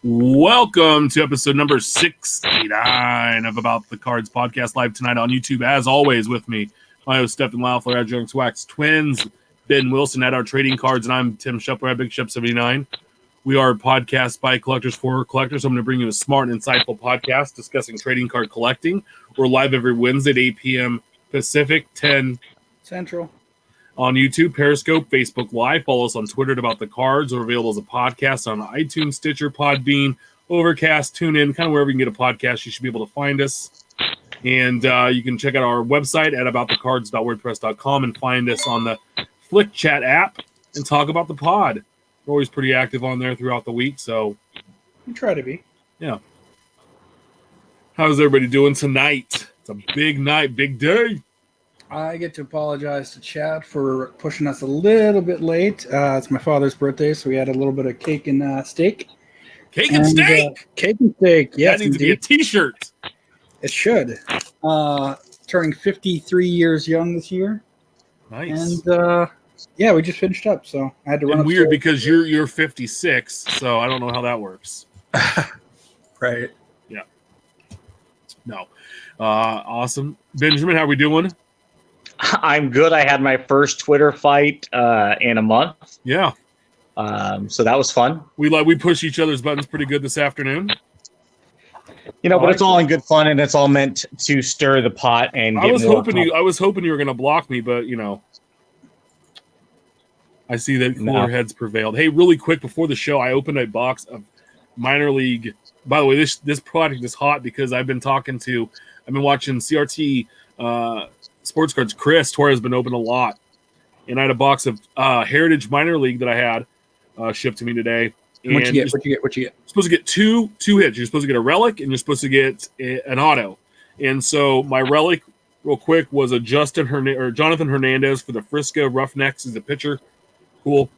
Welcome to episode number 69 of About the Cards podcast, live tonight on YouTube. As always, with me, my host Stephen Loeffler, Adjunct Wax Twins, Ben Wilson at our trading cards, and I'm Tim Shepler at Big Shep 79. We are a podcast by collectors for collectors. So I'm going to bring you a smart and insightful podcast discussing trading card collecting. We're live every Wednesday at 8 p.m. Pacific, 10 Central. On YouTube, Periscope, Facebook Live. Follow us on Twitter at About the Cards. We're available as a podcast on iTunes, Stitcher, Podbean, Overcast, TuneIn, kind of wherever you can get a podcast. You should be able to find us. And you can check out our website at aboutthecards.wordpress.com and find us on the Flick Chat app and talk about the pod. We're always pretty active on there throughout the week, so we try to be. Yeah. How's everybody doing tonight? It's a big night, big day. I get to apologize to Chad for pushing us a little bit late. It's my father's birthday, so we had a little bit of cake and steak. Cake and steak? Cake and steak, yes. That needs to be a t-shirt. It should. Turning 53 years young this year. Nice. And, yeah, we just finished up, so I had to run upstairs. Weird because you're 56, so I don't know how that works. Right. Yeah. No. Awesome. Benjamin, how are we doing? I'm good. I had my first Twitter fight in a month. Yeah. So that was fun. We push each other's buttons pretty good this afternoon. You know, but it's all in good fun, and it's all meant to stir the pot and I was hoping you were going to block me, but you know, I see that cooler heads prevailed. Hey, really quick before the show, I opened a box of minor league. By the way, this product is hot because I've been watching CRT Sports Cards. Chris Torres has been open a lot, and I had a box of Heritage Minor League that I had shipped to me today. And What'd you get? You're supposed to get two hits. You're supposed to get a relic, and you're supposed to get an auto. And so my relic, real quick, was a Jonathan Hernandez for the Frisco Roughnecks as a pitcher. Cool.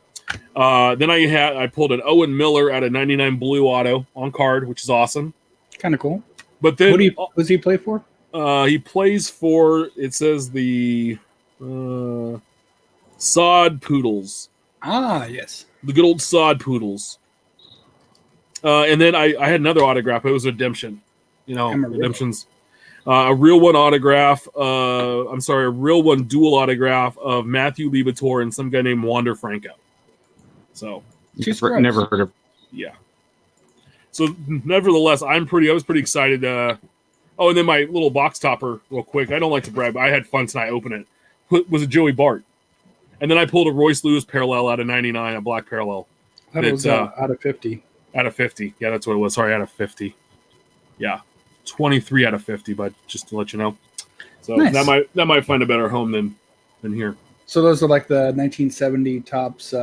Then I pulled an Owen Miller at a 99 blue auto on card, which is awesome. Kind of cool. But then what does he play for? He plays for, it says, the Sod Poodles. Ah, yes. The good old Sod Poodles. And then I had another autograph. It was Redemption. You know, Redemption's a real one autograph. A real one dual autograph of Matthew Libator and some guy named Wander Franco. So never heard of. Yeah. So nevertheless, I was pretty excited. And then my little box topper, real quick. I don't like to brag, but I had fun tonight opening it. Was a Joey Bart. And then I pulled a Royce Lewis parallel out of 99, a black parallel. That was out of 50. Out of 50. Yeah, that's what it was. Sorry, out of 50. Yeah. 23 out of 50, but just to let you know. So nice. that might find a better home than here. So those are like the 1970 tops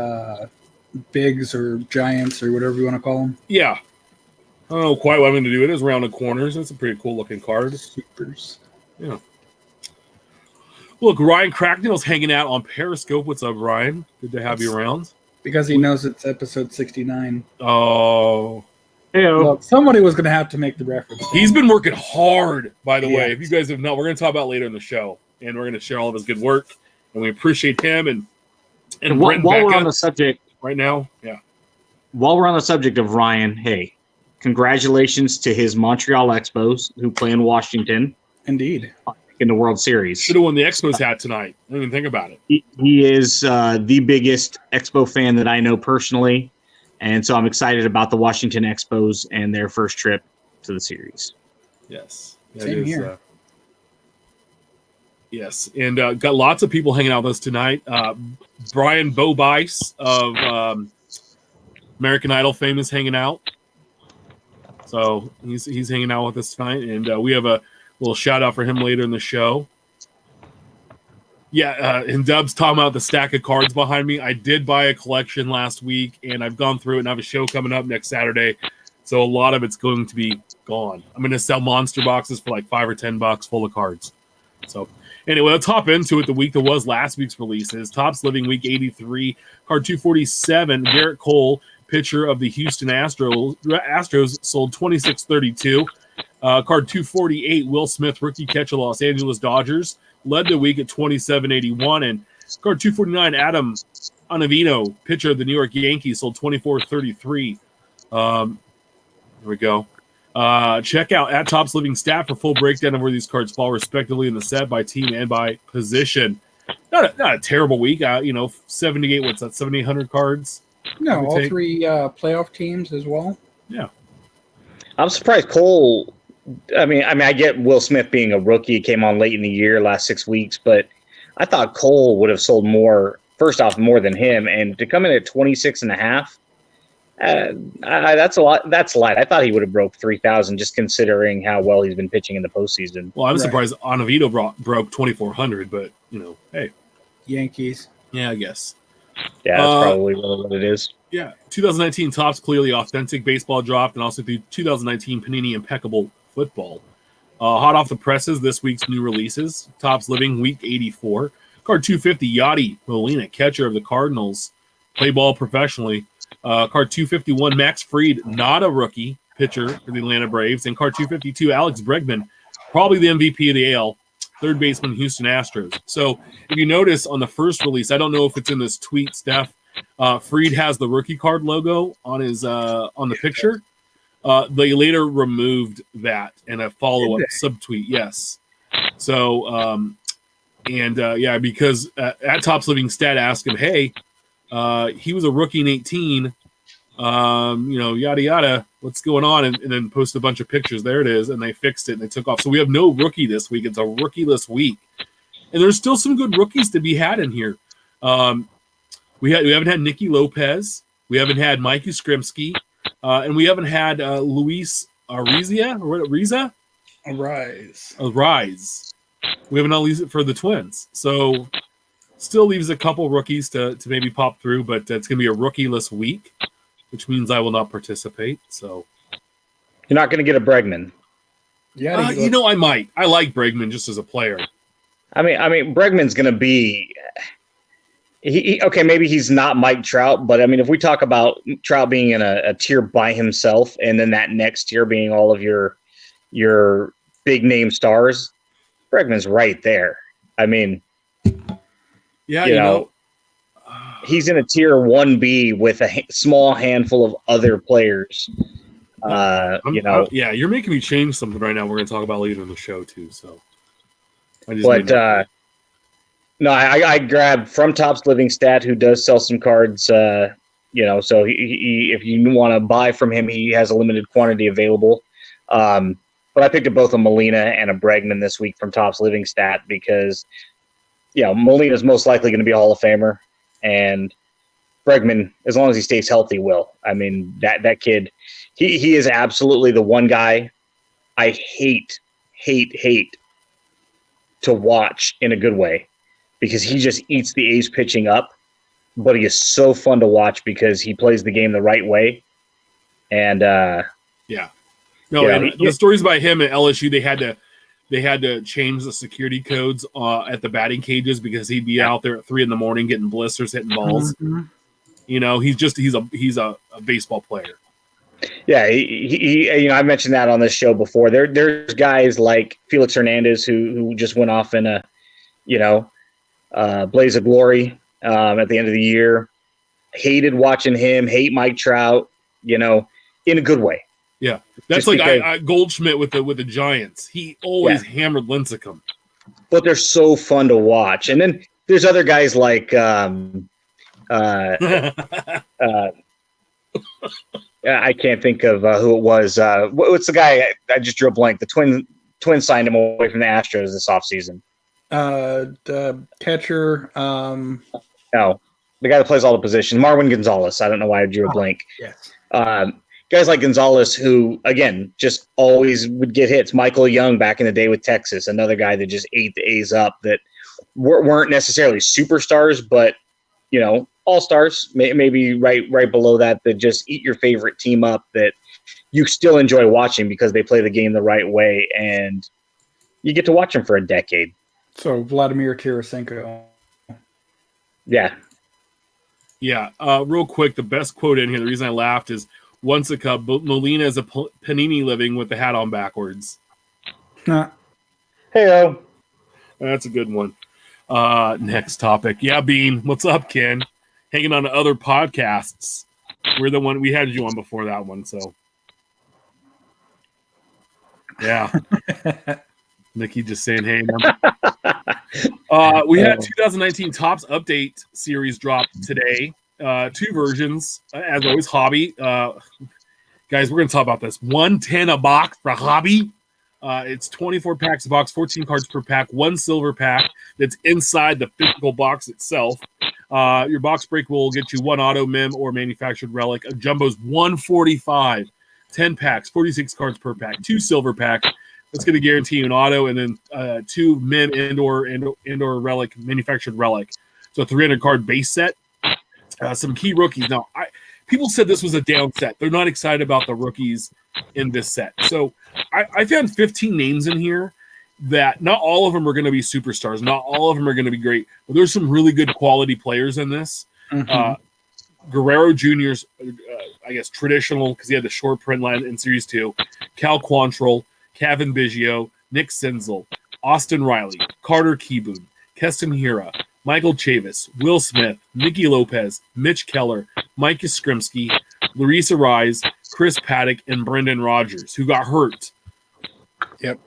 bigs or giants or whatever you want to call them? Yeah. I don't know quite what I'm going to do. It is rounded corners. It's a pretty cool looking card. Supers. Yeah. Look, Ryan Cracknell's hanging out on Periscope. What's up, Ryan? Good to have you around. Because he knows it's episode 69. Oh. Well, somebody was going to have to make the reference. He's been working hard, by the way. If you guys have not, we're going to talk about later in the show. And we're going to share all of his good work. And we appreciate him. And while we're on the subject right now, yeah. While we're on the subject of Ryan, hey, congratulations to his Montreal Expos who play in Washington. Indeed. In the World Series. Should have won the Expos hat tonight. I didn't even think about it. He is the biggest Expo fan that I know personally. And so I'm excited about the Washington Expos and their first trip to the series. Yes. Same here. Yes. And got lots of people hanging out with us tonight. Brian Bobice of American Idol fame is hanging out. So he's hanging out with us tonight. And we have a little shout out for him later in the show. Yeah, and Dub's talking about the stack of cards behind me. I did buy a collection last week, and I've gone through it, and I have a show coming up next Saturday. So a lot of it's going to be gone. I'm going to sell monster boxes for like $5 or $10 full of cards. So Anyway, let's hop into it. The week that was last week's releases. Topps Living Week 83, card 247, Garrett Cole, pitcher of the Houston Astros, sold 2632. Card 248, Will Smith, rookie catcher, Los Angeles Dodgers, led the week at 2781. And card 249, Adam Ottavino, pitcher of the New York Yankees, sold 2433. Here we go. Check out at Topps Living Stat for full breakdown of where these cards fall respectively in the set by team and by position. Not a terrible week. 78. What's that? 7,800 cards. No, all three playoff teams as well. Yeah, I'm surprised Cole. I mean, I get Will Smith being a rookie. Came on late in the year, last 6 weeks, but I thought Cole would have sold more. First off, more than him, and to come in at 26.5. That's a lot. That's light. I thought he would have broke 3,000 just considering how well he's been pitching in the postseason. Well, I'm surprised Ottavino broke 2,400, but hey, Yankees. Yeah, I guess. Yeah, that's probably really what it is. Yeah, 2019 Topps Clearly Authentic Baseball dropped, and also the 2019 Panini Impeccable Football. Hot off the presses, this week's new releases. Topps Living Week 84. Card 250, Yadi Molina, catcher of the Cardinals. Play ball professionally. Card 251, Max Fried, not a rookie, pitcher for the Atlanta Braves. And card 252, Alex Bregman, probably the MVP of the AL, third baseman, Houston Astros. So if you notice on the first release, I don't know if it's in this tweet, Steph, Fried has the rookie card logo on his on the picture. They later removed that in a follow-up subtweet, yes. So, because at Topps Living Stat asked him, hey, he was a rookie in 18, yada, yada, what's going on? And then posted a bunch of pictures. There it is. And they fixed it and they took off. So we have no rookie this week. It's a rookie-less week. And there's still some good rookies to be had in here. We haven't had Nicky Lopez. We haven't had Mikey Skrimsky. And we haven't had Luis Ariza? Arise. We haven't at for the Twins. So still leaves a couple rookies to maybe pop through, but it's going to be a rookie-less week, which means I will not participate. So you're not going to get a Bregman. Yeah, I might. I like Bregman just as a player. I mean, Bregman's going to be. Okay, maybe he's not Mike Trout, but I mean, if we talk about Trout being in a tier by himself, and then that next tier being all of your big name stars, Bregman's right there. I mean, yeah, he's in a tier 1B with a small handful of other players. You're making me change something right now. We're going to talk about later in the show too. So, I grabbed from Topps Living Stat, who does sell some cards. So he if you want to buy from him, he has a limited quantity available. But I picked up both a Molina and a Bregman this week from Topps Living Stat because, Molina's most likely going to be a Hall of Famer, and Bregman, as long as he stays healthy, will. I mean, that kid, he is absolutely the one guy I hate to watch in a good way because he just eats the A's pitching up, but he is so fun to watch because he plays the game the right way. And the stories about him at LSU, they had to change the security codes at the batting cages because he'd be out there at 3 a.m. getting blisters, hitting balls. Mm-hmm. He's a baseball player. Yeah, he I mentioned that on this show before. There's guys like Felix Hernandez who just went off in a blaze of glory at the end of the year. Hated watching him. Hate Mike Trout. In a good way. Yeah, that's just like Goldschmidt with the Giants. He always hammered Lincecum. But they're so fun to watch. And then there's other guys like I can't think of who it was. What's the guy? I just drew a blank. The Twins signed him away from the Astros this offseason. The catcher. No, the guy that plays all the positions. Marwin Gonzalez. I don't know why I drew a blank. Yes. Guys like Gonzalez, who, again, just always would get hits. Michael Young back in the day with Texas, another guy that just ate the A's up that weren't necessarily superstars, but, all-stars, maybe right below that just eat your favorite team up that you still enjoy watching because they play the game the right way, and you get to watch them for a decade. So Vladimir Tarasenko. Yeah. Yeah. Real quick, the best quote in here, the reason I laughed is, once a cup, Molina is a Panini living with the hat on backwards. Nah. Hey, That's a good one. Next topic. Yeah, Bean. What's up, Ken? Hanging on to other podcasts. We're the one, we had you on before that one, so. Yeah. Nikki just saying, hey, man. We had 2019 Topps Update series dropped today. 2 versions, as always, hobby. Guys, we're going to talk about this. $110 a box for hobby. It's 24 packs a box, 14 cards per pack, 1 silver pack that's inside the physical box itself. Your box break will get you 1 auto, mem, or manufactured relic. A jumbo's $145. 10 packs, 46 cards per pack, 2 silver packs. That's going to guarantee you an auto, and then 2 mem, indoor relic, manufactured relic. So 300 card base set. Some key rookies. Now, people said this was a down set. They're not excited about the rookies in this set. So I found 15 names in here that not all of them are going to be superstars. Not all of them are going to be great. But there's some really good quality players in this. Mm-hmm. Guerrero Jr.'s, I guess, traditional, because he had the short print line in Series 2. Cal Quantrill, Kevin Biggio, Nick Senzel, Austin Riley, Carter Kieboom, Keston Hiura, Michael Chavis, Will Smith, Nicky Lopez, Mitch Keller, Mike Yastrzemski, Larissa Rise, Chris Paddock, and Brendan Rodgers, who got hurt. Yep.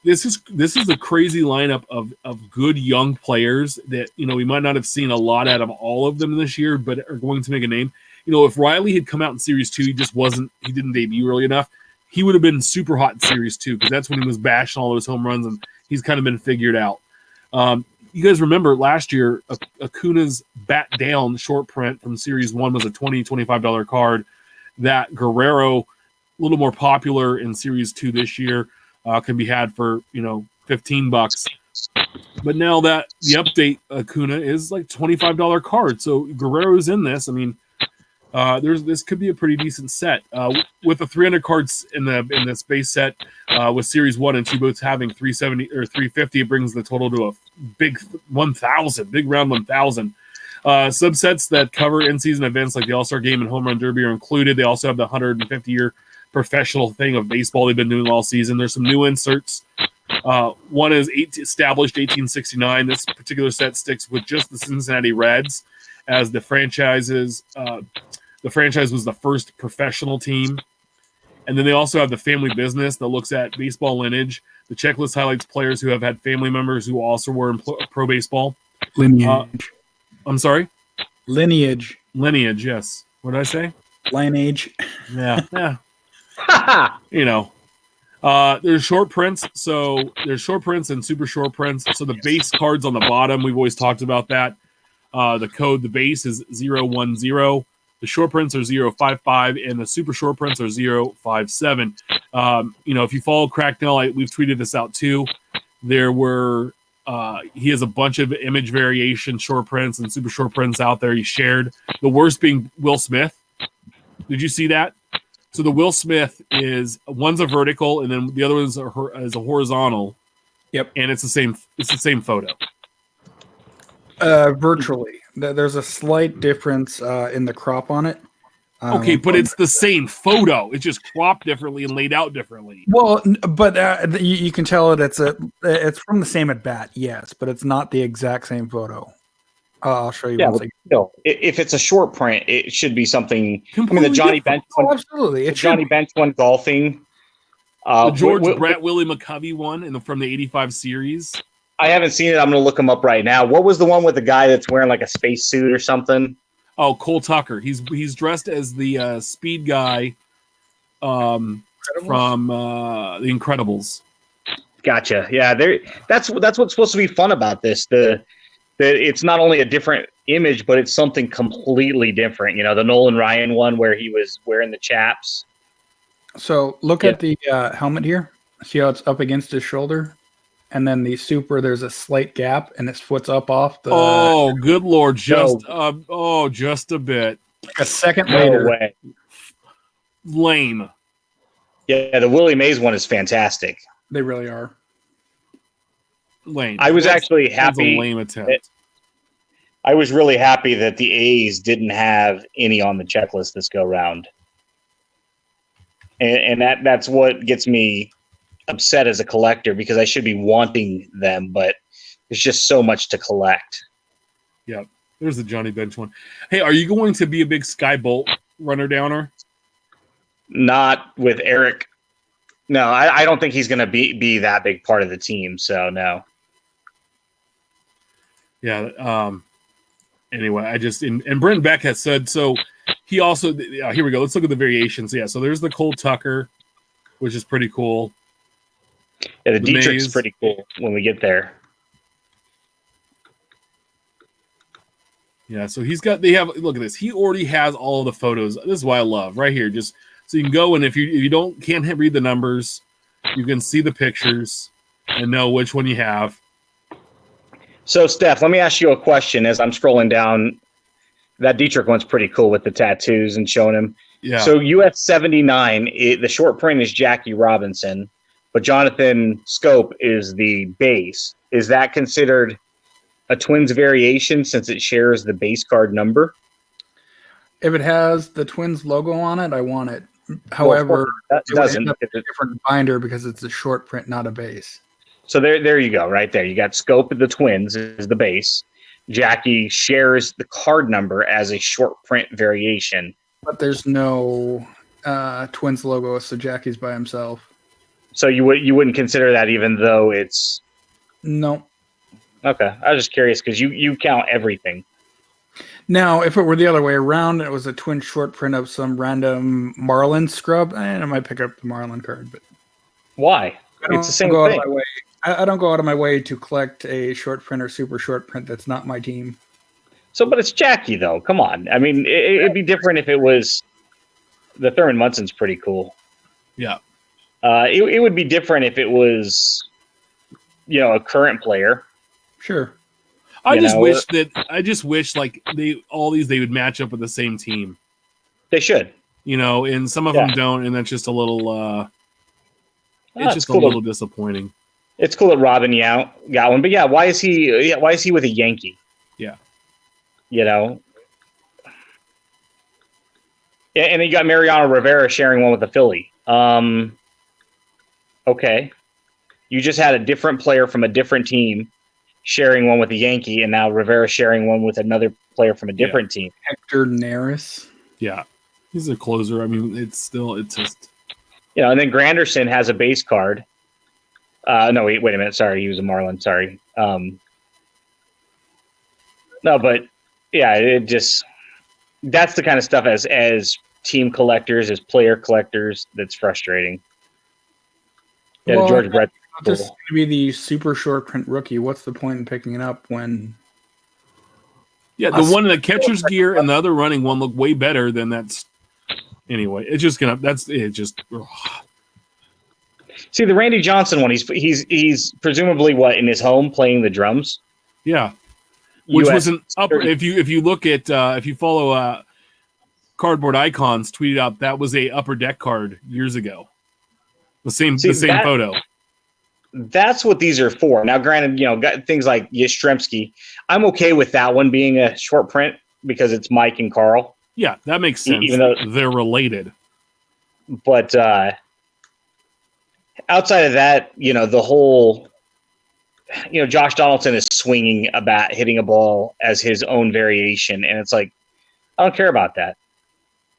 This is a crazy lineup of good young players that, we might not have seen a lot out of all of them this year, but are going to make a name. If Riley had come out in Series 2, he didn't debut early enough. He would have been super hot in Series 2 because that's when he was bashing all those home runs, and he's kind of been figured out. You guys remember last year, Acuna's bat down short print from Series 1 was a $20, $25 card. That Guerrero, a little more popular in Series 2 this year, can be had for, $15. But now that the update Acuna is like $25 card. So Guerrero's in this. I mean, this could be a pretty decent set. With the 300 cards in this base set, with Series 1 and 2 both having 370 or 350, it brings the total to a big 1,000, big round 1,000. Subsets that cover in-season events like the All-Star Game and Home Run Derby are included. They also have the 150-year professional thing of baseball they've been doing all season. There's some new inserts. One is established 1869. This particular set sticks with just the Cincinnati Reds as the franchises. The franchise was the first professional team. And then they also have the family business that looks at baseball lineage. The checklist highlights players who have had family members who also were in pro baseball. Lineage. I'm sorry? Lineage. Lineage, yes. What did I say? Lineage. Yeah. There's short prints. So there's short prints and super short prints. So the base cards on the bottom, we've always talked about that. The base is 010. The short prints are 055, and the super short prints are 057. If you follow Cracknell, we've tweeted this out too. There were he has a bunch of image variation short prints and super short prints out there he shared. The worst being Will Smith. Did you see that? So the Will Smith one's a vertical, and then the other one's is a horizontal. Yep, and it's the same photo. Virtually. There's a slight difference in the crop on it. Okay, but it's the same photo. It's just cropped differently and laid out differently. Well, but you can tell it's from the same at bat, yes, but it's not the exact same photo. I'll show you. Yeah, but if it's a short print, it should be something. Completely the Johnny Bench one, absolutely. It's Johnny Bench one golfing. The George Brett Willie McCovey one from the '85 series. I haven't seen it. I'm going to look him up right now. What was the one with the guy that's wearing like a space suit or something? Oh, Cole Tucker. He's dressed as the speed guy from The Incredibles. Gotcha. Yeah, that's what's supposed to be fun about this. That it's not only a different image, but it's something completely different. The Nolan Ryan one where he was wearing the chaps. So look at the helmet here. See how it's up against his shoulder? And then the super, there's a slight gap, and his foot's up off the. Oh, good Lord! Just a bit. A second later. No way. Lame. Yeah, the Willie Mays one is fantastic. They really are. lame. I was actually That's a happy. lame attempt. I was really happy that the A's didn't have any on the checklist this go round, and that's what gets me upset as a collector, because I should be wanting them, but there's just so much to collect. Yep. There's the Johnny Bench one. Hey, are you going to be a big Sky Bolt runner downer? Not with Eric. No, I don't think he's going to be that big part of the team. So no. Yeah. Anyway, and Brent Beck has said so. He also here we go. Let's look at the variations. Yeah. So there's the Cole Tucker, which is pretty cool. Yeah, the Dietrich's Maze. pretty cool when we get there. Yeah, so look at this. He already has all of the photos. This is why I love right here. Just so you can go, and if you can't read the numbers, you can see the pictures and know which one you have. So Steph, let me ask you a question as I'm scrolling down. That Dietrich one's pretty cool with the tattoos and showing him. Yeah. So US 79, the short print is Jackie Robinson, but Jonathan Scope is the base. Is that considered a Twins variation since it shares the base card number? If it has the Twins logo on it, I want it. However, that doesn't. It's a different binder because it's a short print, not a base. So there you go, right there. You got Scope of the Twins is the base. Jackie shares the card number as a short print variation. But there's no Twins logo, so Jackie's by himself. So you wouldn't consider that, even though it's no. Okay, I was just curious because you count everything. Now, if it were the other way around, it was a twin short print of some random Marlin scrub, and I might pick up the Marlin card. But why? It's the same thing. I don't go out of my way to collect a short print or super short print that's not my team. So, but it's Jackie, though. Come on. I mean, it'd be different if it was the Thurman Munson's pretty cool. Yeah. It would be different if it was, a current player. Sure. I just wish like they would match up with the same team. They should. And some of them don't, and that's just a little it's just cool. A little disappointing. It's cool that Robin got one, but why is he with a Yankee? Yeah. Yeah, and then you got Mariano Rivera sharing one with the Philly. Okay. You just had a different player from a different team sharing one with the Yankee, and now Rivera sharing one with another player from a different team. Hector Neris. Yeah. He's a closer. I mean, it's just... and then Granderson has a base card. No, wait a minute. Sorry, he was a Marlin. Sorry. No, but it just... That's the kind of stuff as team collectors, as player collectors, that's frustrating. Yeah, well, George Brett. This is going to be the super short print rookie. What's the point in picking it up when? Yeah, the one in the catcher's gear and the other running one look way better than that's. Anyway, it's just gonna. That's it. Just. Ugh. See the Randy Johnson one. He's presumably in his home playing the drums. Yeah, which was an upper. If you look at if you follow Cardboard Icons tweeted out that was a Upper Deck card years ago. The same photo. That's what these are for. Now, granted, things like Yastrzemski, I'm okay with that one being a short print because it's Mike and Carl. Yeah, that makes sense. Even though they're related. But outside of that, the whole, Josh Donaldson is swinging a bat, hitting a ball as his own variation, and it's like, I don't care about that.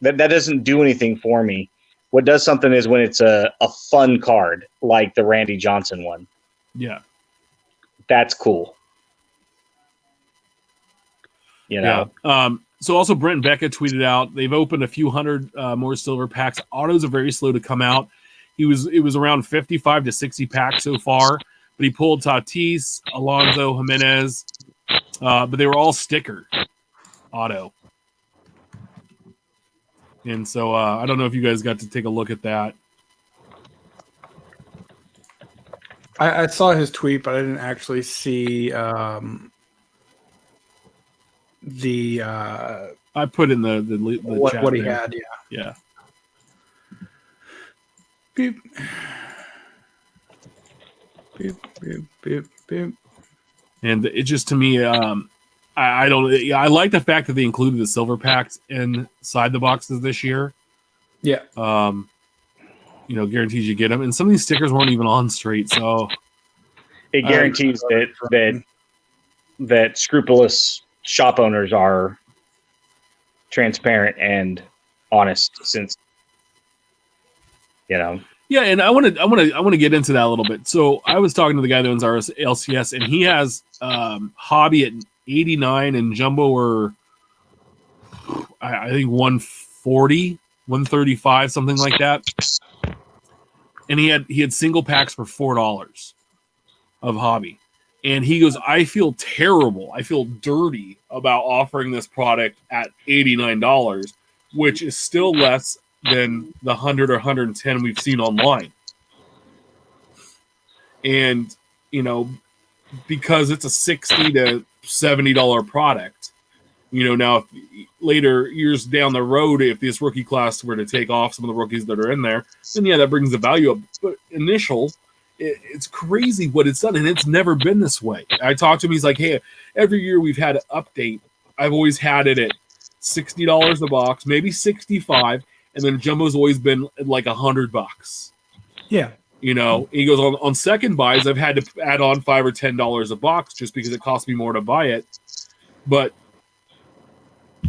That doesn't do anything for me. What does something is when it's a fun card, like the Randy Johnson one. Yeah. That's cool. Yeah. So also Brent Becca tweeted out, they've opened a few hundred more silver packs. Autos are very slow to come out. It was around 55 to 60 packs so far, but he pulled Tatis, Alonso, Jimenez, but they were all sticker auto. And so I don't know if you guys got to take a look at that. I saw his tweet, but I didn't actually see the. I put in the chat what he there. had. Yeah. Beep. Beep, beep, beep, beep. And it just, to me, I don't. I like the fact that they included the silver packs inside the boxes this year. Yeah. Guarantees you get them, and some of these stickers weren't even on straight, so it guarantees that scrupulous shop owners are transparent and honest, since Yeah, and I want to get into that a little bit. So I was talking to the guy that owns our LCS, and he has Hobby at 89 and Jumbo were I think 140, 135, something like that. And he had single packs for $4 of Hobby. And he goes, I feel terrible. I feel dirty about offering this product at $89, which is still less than the 100 or 110 we've seen online. And, because it's a $60 to $70 product, now if later years down the road, if this rookie class were to take off some of the rookies that are in there, then yeah, that brings the value up. But it's crazy what it's done, and it's never been this way. I talked to him. He's like, hey, every year we've had an update. I've always had it at $60 a box, maybe $65, and then Jumbo's always been like $100. Yeah. He goes, on second buys, I've had to add on $5 or $10 a box just because it costs me more to buy it. But,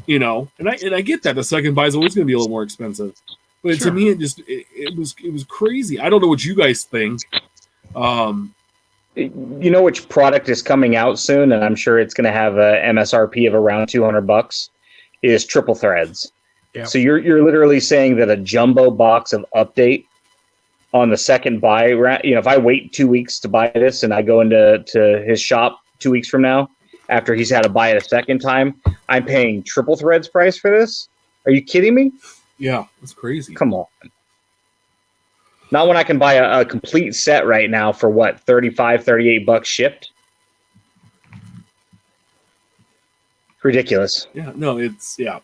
and I get that the second buy is always going to be a little more expensive. But Sure. To me, it was crazy. I don't know what you guys think. Which product is coming out soon, and I'm sure it's going to have a MSRP of around $200, is triple threads. Yeah. So you're literally saying that a jumbo box of update on the second buy, if I wait 2 weeks to buy this and I go into his shop 2 weeks from now, after he's had to buy it a second time, I'm paying triple threads price for this? Are you kidding me? Yeah, that's crazy. Come on. Not when I can buy a complete set right now for what, $35, $38 shipped? Ridiculous. Yeah, no, it's yeah.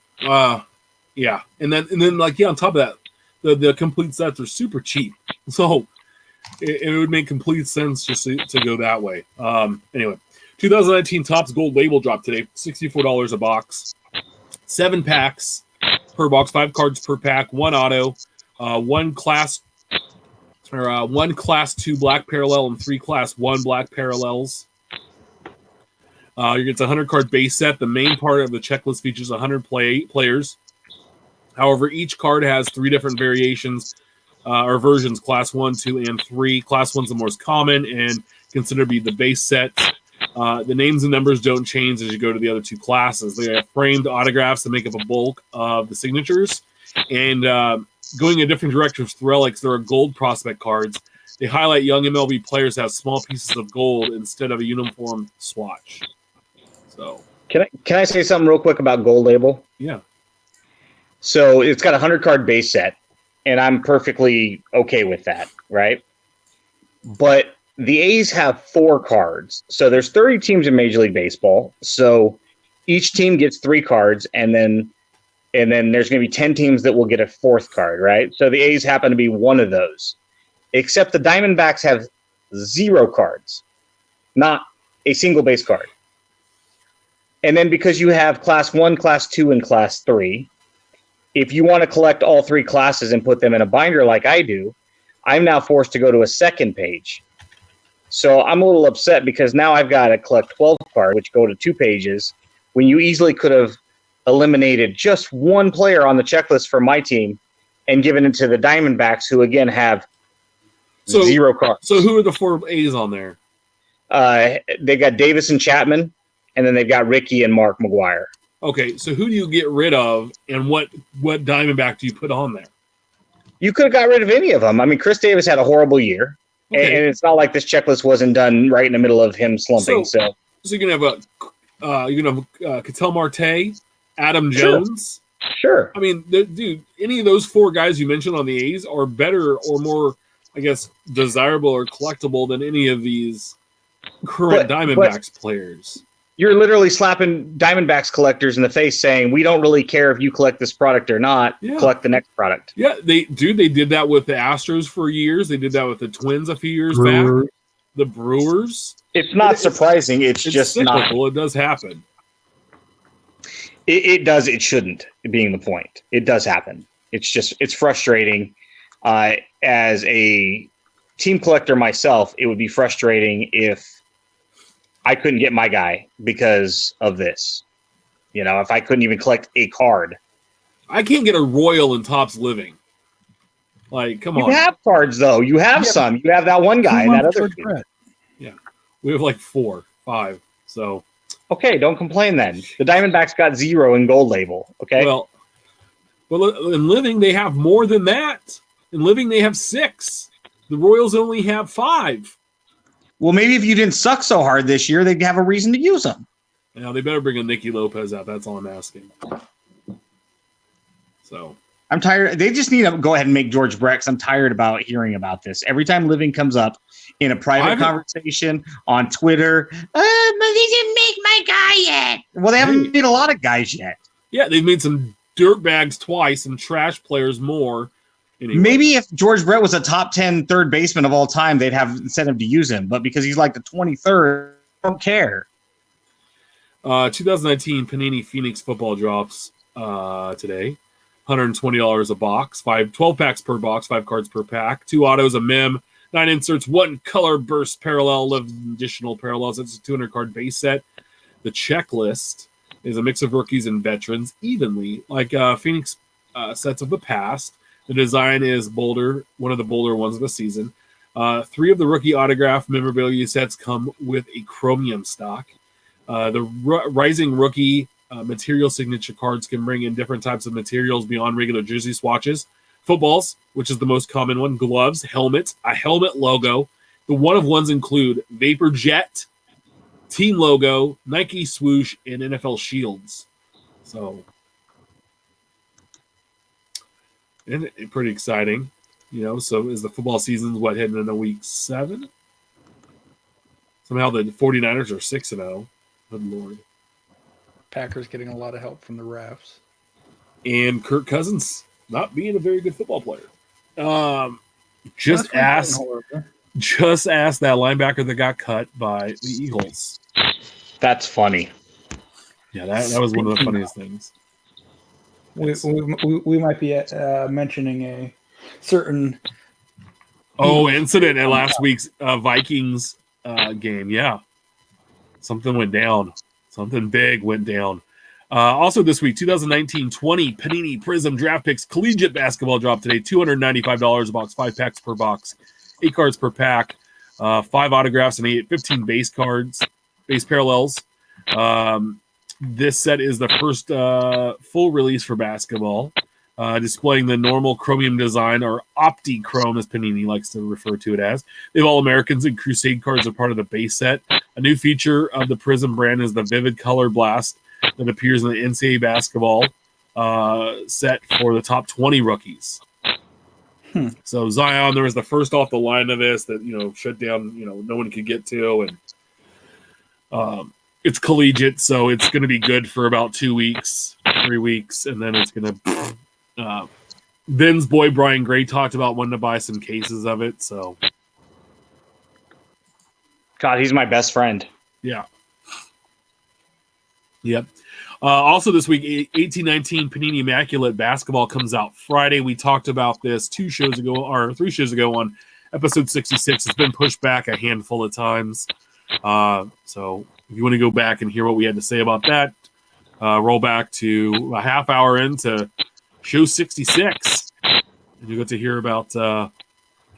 And then like on top of that, the complete sets are super cheap. So it would make complete sense just to go that way. Anyway, 2019 Topps Gold Label drop today, $64 a box. 7 packs per box, 5 cards per pack, 1 auto, one class 2 black parallel and 3 class 1 black parallels. You get a 100 card base set. The main part of the checklist features 100 players. However, each card has 3 different variations or versions: class 1, 2, and 3. Class 1 is the most common and considered to be the base set. The names and numbers don't change as you go to the other 2 classes. They have framed autographs that make up a bulk of the signatures. And going in different directions with relics, there are gold prospect cards. They highlight young MLB players that have small pieces of gold instead of a uniform swatch. So, can I say something real quick about Gold Label? Yeah. So it's got a 100 card base set, and I'm perfectly okay with that, right? But the A's have 4 cards. So there's 30 teams in Major League Baseball. So each team gets 3 cards, and then there's going to be 10 teams that will get a 4th card, right? So the A's happen to be one of those. Except the Diamondbacks have 0 cards, not a single base card. And then because you have class 1, class 2, and class 3, if you want to collect all 3 classes and put them in a binder like I do, I'm now forced to go to a second page. So I'm a little upset because now I've got to collect 12 cards, which go to 2 pages, when you easily could have eliminated just 1 player on the checklist for my team and given it to the Diamondbacks, who again have 0 cards. So who are the 4 A's on there? They've got Davis and Chapman, and then they've got Ricky and Mark McGuire. Okay, so who do you get rid of, and what Diamondback do you put on there? You could have got rid of any of them. I mean, Chris Davis had a horrible year, and it's not like this checklist wasn't done right in the middle of him slumping. So you're gonna have Ketel Marte, Adam Jones. Sure. I mean, dude, any of those 4 guys you mentioned on the A's are better or more, I guess, desirable or collectible than any of these current Diamondbacks players. You're literally slapping Diamondbacks collectors in the face saying, we don't really care if you collect this product or not. Yeah. Collect the next product. Yeah, they did that with the Astros for years. They did that with the Twins a few years back. The Brewers. It's not surprising. It's just cyclical. not. It does happen. It does. It shouldn't, being the point. It does happen. It's frustrating. As a team collector myself, it would be frustrating if I couldn't get my guy because of this. If I couldn't even collect a card. I can't get a Royal in Topps Living. Like, come on. You have cards, though. You have some. You have that one guy and that other kid. Yeah. We have like 4, 5. So. Okay, don't complain then. The Diamondbacks got 0 in gold label. Okay. Well, in Living, they have more than that. In Living, they have 6. The Royals only have 5. Well, maybe if you didn't suck so hard this year, they'd have a reason to use them. Now they better bring a Nicky Lopez out. That's all I'm asking. So I'm tired. They just need to go ahead and make George Brett. I'm tired about hearing about this. Every time Living comes up in a private conversation on Twitter, but they didn't make my guy yet. Well, they haven't made a lot of guys yet. Yeah, they've made some dirtbags twice and trash players more. Anyway. Maybe if George Brett was a top 10 third baseman of all time, they'd have incentive to use him. But because he's like the 23rd, I don't care. 2019 Panini Phoenix football drops today. $120 a box, 12 packs per box, 5 cards per pack, 2 autos, a mem, 9 inserts, 1 color burst parallel, 11 additional parallels. It's a 200 card base set. The checklist is a mix of rookies and veterans evenly, like Phoenix sets of the past. The design is bolder, one of the bolder ones of the season. 3 of the rookie autograph memorabilia sets come with a chromium stock. The Rising Rookie material signature cards can bring in different types of materials beyond regular jersey swatches. Footballs, which is the most common one, gloves, helmets, a helmet logo. The one-of-ones include Vapor Jet, team logo, Nike swoosh, and NFL shields. So, and pretty exciting. So is the football season's heading into week 7? Somehow the 49ers are 6-0. Good Lord. Packers getting a lot of help from the refs. And Kirk Cousins not being a very good football player. Just ask that linebacker that got cut by the Eagles. That's funny. Yeah, that was one of the funniest things. We might be mentioning a certain incident at last week's Vikings game. Yeah. Something went down. Something big went down. Also this week, 2019-20 Panini Prizm Draft Picks Collegiate Basketball drop today. $295 a box, 5 packs per box, 8 cards per pack, 5 autographs and 15 base cards, base parallels. This set is the first full release for basketball, displaying the normal chromium design, or Opti-Chrome, as Panini likes to refer to it as. They have All-Americans and Crusade cards are part of the base set. A new feature of the Prizm brand is the Vivid Color Blast that appears in the NCAA basketball set for the top 20 rookies. So Zion, there was the first off the line of this that, shut down, no one could get to. And it's collegiate, so it's going to be good for about 2 weeks, 3 weeks. And then it's going to, Ben's boy, Brian Gray, talked about wanting to buy some cases of it. So, God, he's my best friend. Yeah. Yep. Also this week, 1819 Panini Immaculate Basketball comes out Friday. We talked about this 3 shows ago on episode 66. It's been pushed back a handful of times. So if you want to go back and hear what we had to say about that, roll back to a half hour into show 66. And you get to hear about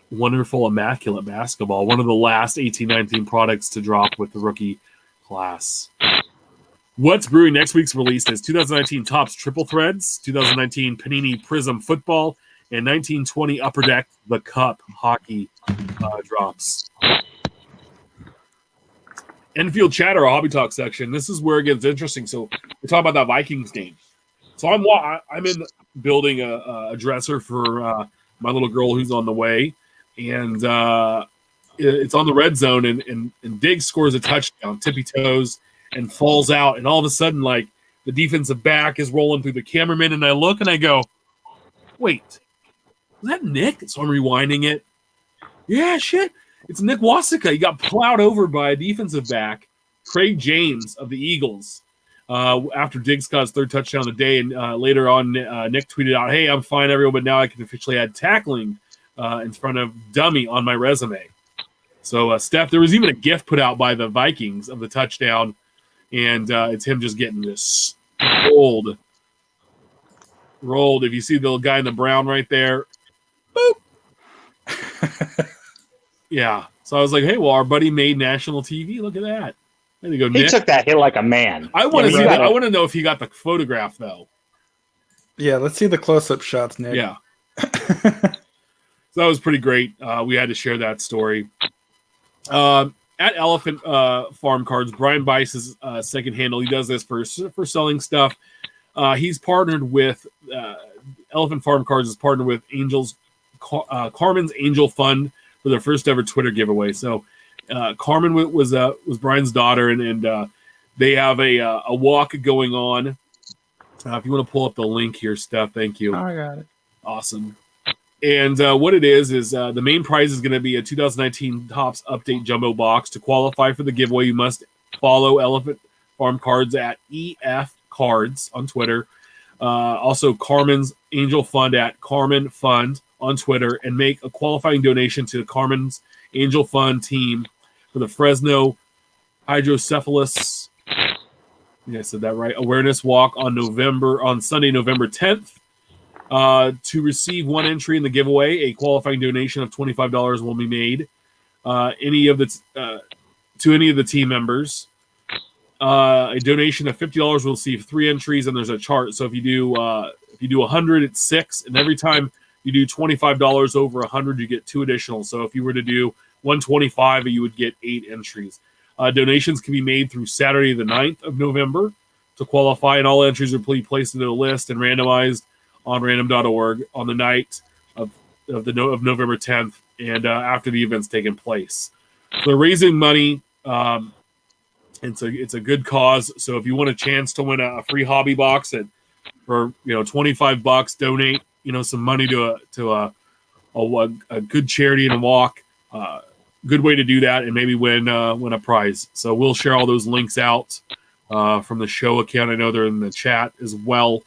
wonderful Immaculate Basketball, one of the last 1819 products to drop with the rookie class. What's brewing next week's release is 2019 Topps Triple Threads, 2019 Panini Prizm Football, and 1920 Upper Deck The Cup Hockey drops. Infield chatter, our hobby talk section. This is where it gets interesting. So we're talking about that Vikings game. So I'm in building a dresser for my little girl who's on the way, and it's on the red zone, and Diggs scores a touchdown, tippy toes, and falls out, and all of a sudden, like, the defensive back is rolling through the cameraman, and I look and I go, wait, is that Nick? So I'm rewinding it. Yeah, shit. It's Nick Wasika. He got plowed over by a defensive back, Craig James of the Eagles, after Diggs got his third touchdown of the day. And later on, Nick tweeted out, "Hey, I'm fine, everyone, but now I can officially add tackling in front of dummy on my resume." So, Steph, there was even a GIF put out by the Vikings of the touchdown, and it's him just getting this rolled. If you see the little guy in the brown right there, boop. Yeah. So I was like, hey, well, our buddy made national TV. Look at that. There you go, Nick. He took that hit like a man. I want to see that. I want to know if he got the photograph, though. Yeah, let's see the close-up shots, Nick. Yeah. So that was pretty great. We had to share that story. At Elephant Farm Cards, Brian Bice's second handle. He does this for selling stuff. He's partnered with Elephant Farm Cards. Is partnered with Carmen's Angel Fund for their first ever Twitter giveaway. So Carmen was Brian's daughter, and they have a walk going on. If you want to pull up the link here, Steph, thank you. Oh, I got it. Awesome. And what it is the main prize is going to be a 2019 Topps Update Jumbo Box. To qualify for the giveaway, you must follow Elephant Farm Cards at EF Cards on Twitter. Also, Carmen's Angel Fund at Carmen Fund on Twitter, and make a qualifying donation to Carmen's Angel Fund team for the Fresno Hydrocephalus. I said that right. Awareness Walk on Sunday, November 10th. To receive one entry in the giveaway, a qualifying donation of $25 will be made. To any of the team members. A donation of $50 will receive 3 entries, and there's a chart. So if you do 100, it's 6, and every time you do $25 over 100, you get 2 additional. So if you were to do 125, you would get 8 entries. Donations can be made through Saturday, the 9th of November to qualify, and all entries are placed into a list and randomized on random.org on the night of November 10th and after the event's taken place. So they're raising money. It's a good cause. So if you want a chance to win a free hobby box for $25, donate some money to a good charity and a walk. Good way to do that, and maybe win a prize. So we'll share all those links out from the show account. I know they're in the chat as well.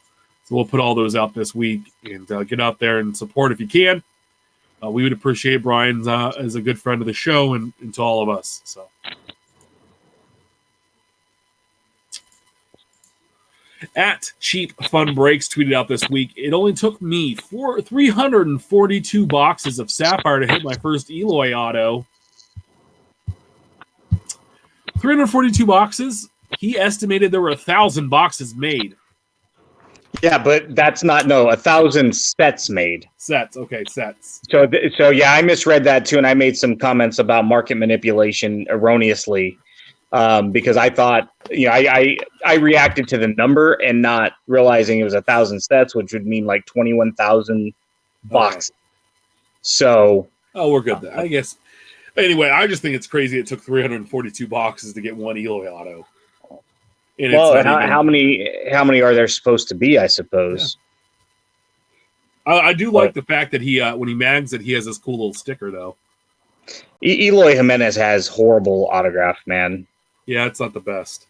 So we'll put all those out this week, and get out there and support if you can. We would appreciate Brian as a good friend of the show and to all of us. So. At Cheap Fun Breaks tweeted out this week, it only took me 342 boxes of Sapphire to hit my first Eloy auto. 342 boxes? He estimated there were 1,000 boxes made. Yeah, but that's not 1,000 sets made. Sets, okay, sets. So yeah, I misread that too, and I made some comments about market manipulation erroneously. Because I thought, I reacted to the number and not realizing it was 1,000 sets, which would mean like 21,000 boxes. Okay. So, we're good then, I guess. Anyway, I just think it's crazy. It took 342 boxes to get one Eloy auto. And how many are there supposed to be? I suppose. Yeah. I do like the fact that he, when he mags it, he has this cool little sticker though. Eloy Jimenez has horrible autograph, man. Yeah, it's not the best.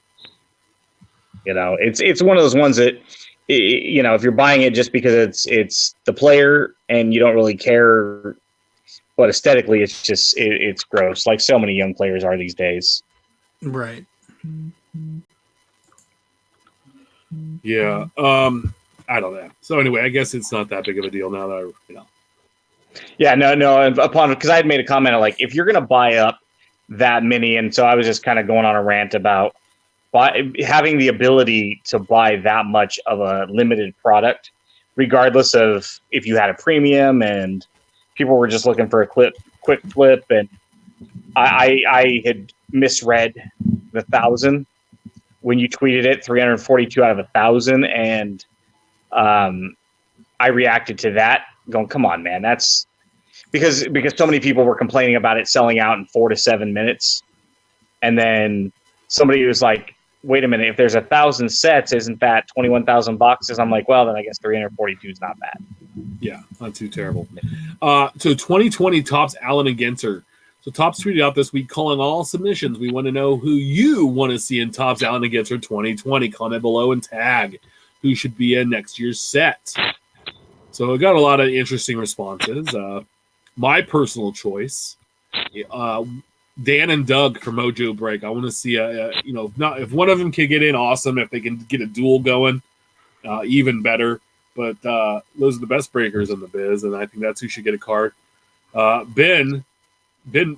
It's one of those ones that, if you're buying it just because it's the player and you don't really care, but aesthetically it's gross, like so many young players are these days. Right. Yeah. I don't know. So anyway, I guess it's not that big of a deal now that Yeah, no. Because I had made a comment like, if you're going to buy up that many, and so I was just kind of going on a rant about having the ability to buy that much of a limited product, regardless of if you had a premium and people were just looking for a quick flip. And I had misread the 1,000 when you tweeted it, 342 out of 1,000, and I reacted to that, going, "Come on, man, that's." Because so many people were complaining about it selling out in 4 to 7 minutes. And then somebody was like, wait a minute, if there's 1,000 sets, isn't that 21,000 boxes? I'm like, well, then I guess 342 is not bad. Yeah, not too terrible. So 2020 Topps Allen and Ginter. So Topps tweeted out this week, calling all submissions. We want to know who you want to see in Topps Allen and Ginter 2020. Comment below and tag who should be in next year's set. So I got a lot of interesting responses. My personal choice, Dan and Doug for Mojo Break. I want to see not if one of them can get in, awesome. If they can get a duel going, even better. But those are the best breakers in the biz, and I think that's who should get a card. Ben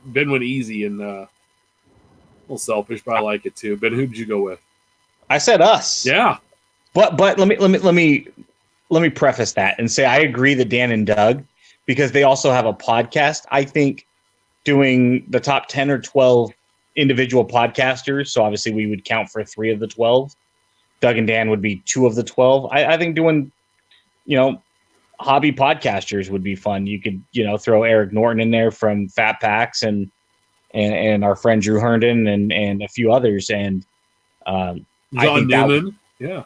went easy and a little selfish, but I like it too. Ben, who did you go with? I said us. Yeah, but let me preface that and say I agree that Dan and Doug, because they also have a podcast. I think doing the top 10 or 12 individual podcasters, so obviously we would count for 3 of the 12. Doug and Dan would be 2 of the 12. I think doing, hobby podcasters would be fun. You could, throw Eric Norton in there from Fat Packs and our friend Drew Herndon and a few others. And John Newman.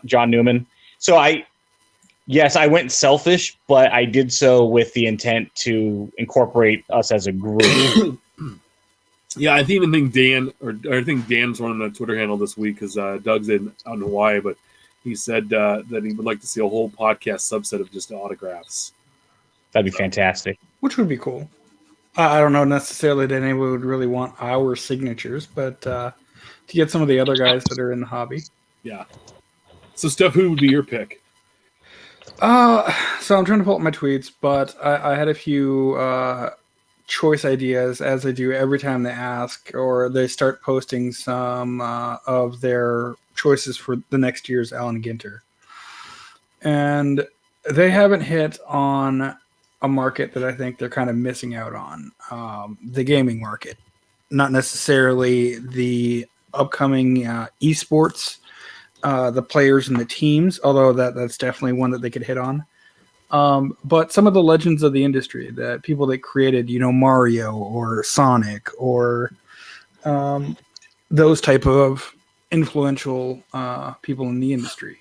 John Newman. So I went selfish, but I did so with the intent to incorporate us as a group. Yeah, I think Dan's running the Twitter handle this week because Doug's out in Hawaii, but he said that he would like to see a whole podcast subset of just autographs. That'd be fantastic. Which would be cool. I don't know necessarily that anyone would really want our signatures, but to get some of the other guys that are in the hobby. Yeah. So, Steph, who would be your pick? So I'm trying to pull up my tweets, but I had a few choice ideas, as I do every time they ask or they start posting some of their choices for the next year's Allen Ginter. And they haven't hit on a market that I think they're kind of missing out on, the gaming market. Not necessarily the upcoming esports, the players and the teams, although that's definitely one that they could hit on. But some of the legends of the industry, the people that created, Mario or Sonic or those type of influential people in the industry.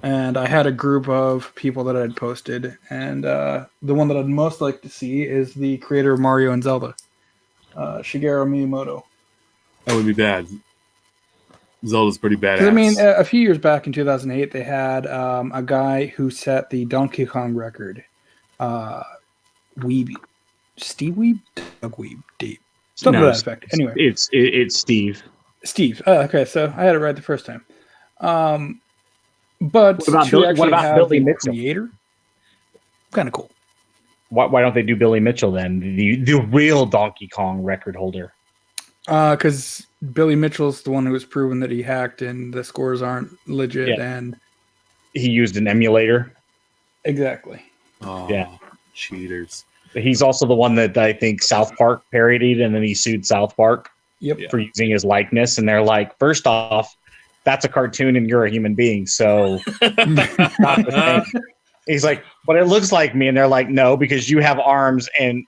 And I had a group of people that I'd posted, and the one that I'd most like to see is the creator of Mario and Zelda, Shigeru Miyamoto. That would be bad. Zelda's pretty badass. I mean, a few years back in 2008, they had a guy who set the Donkey Kong record. Steve Weeb? Doug Weeb? Dave. Something to that effect. Anyway. It's Steve. Steve. Okay, so I had it right the first time. But what about Billy Mitchell? Creator? Kind of cool. Why don't they do Billy Mitchell then? The real Donkey Kong record holder. Because Billy Mitchell's the one who was proven that he hacked and the scores aren't legit, and he used an emulator. Exactly. Oh, yeah, cheaters. He's also the one that I think South Park parodied, and then he sued South Park for using his likeness. And they're like, first off, that's a cartoon and you're a human being, so not the same. He's like, but it looks like me, and they're like, no, because you have arms, and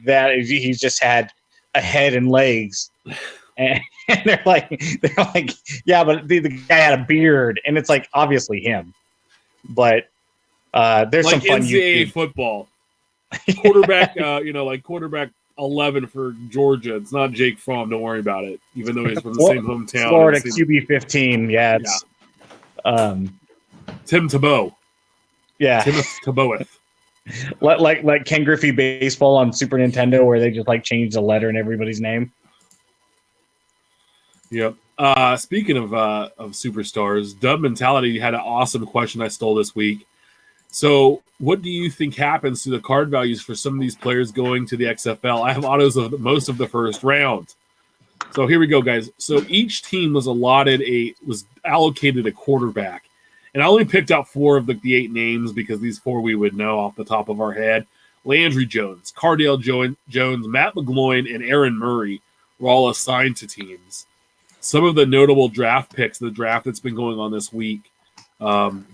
that he's just had a head and legs, and they're like, yeah, but the guy had a beard, and it's like obviously him. But there's like some fun NCAA football quarterback, like quarterback 11 for Georgia. It's not Jake Fromm. Don't worry about it. Even though he's from the same hometown, Florida QB 15. Yeah, it's Tim Tebow. Yeah, Tim Tebow. Like Ken Griffey Baseball on Super Nintendo, where they just change the letter in everybody's name. Yep. Speaking of superstars, Dub Mentality had an awesome question I stole this week. So, what do you think happens to the card values for some of these players going to the XFL? I have autos of most of the first round. So here we go, guys. So each team was allocated a quarterback. And I only picked out 4 of the 8 names because these 4 we would know off the top of our head. Landry Jones, Cardale Jones, Matt McGloin, and Aaron Murray were all assigned to teams. Some of the notable draft picks, the draft that's been going on this week, Connor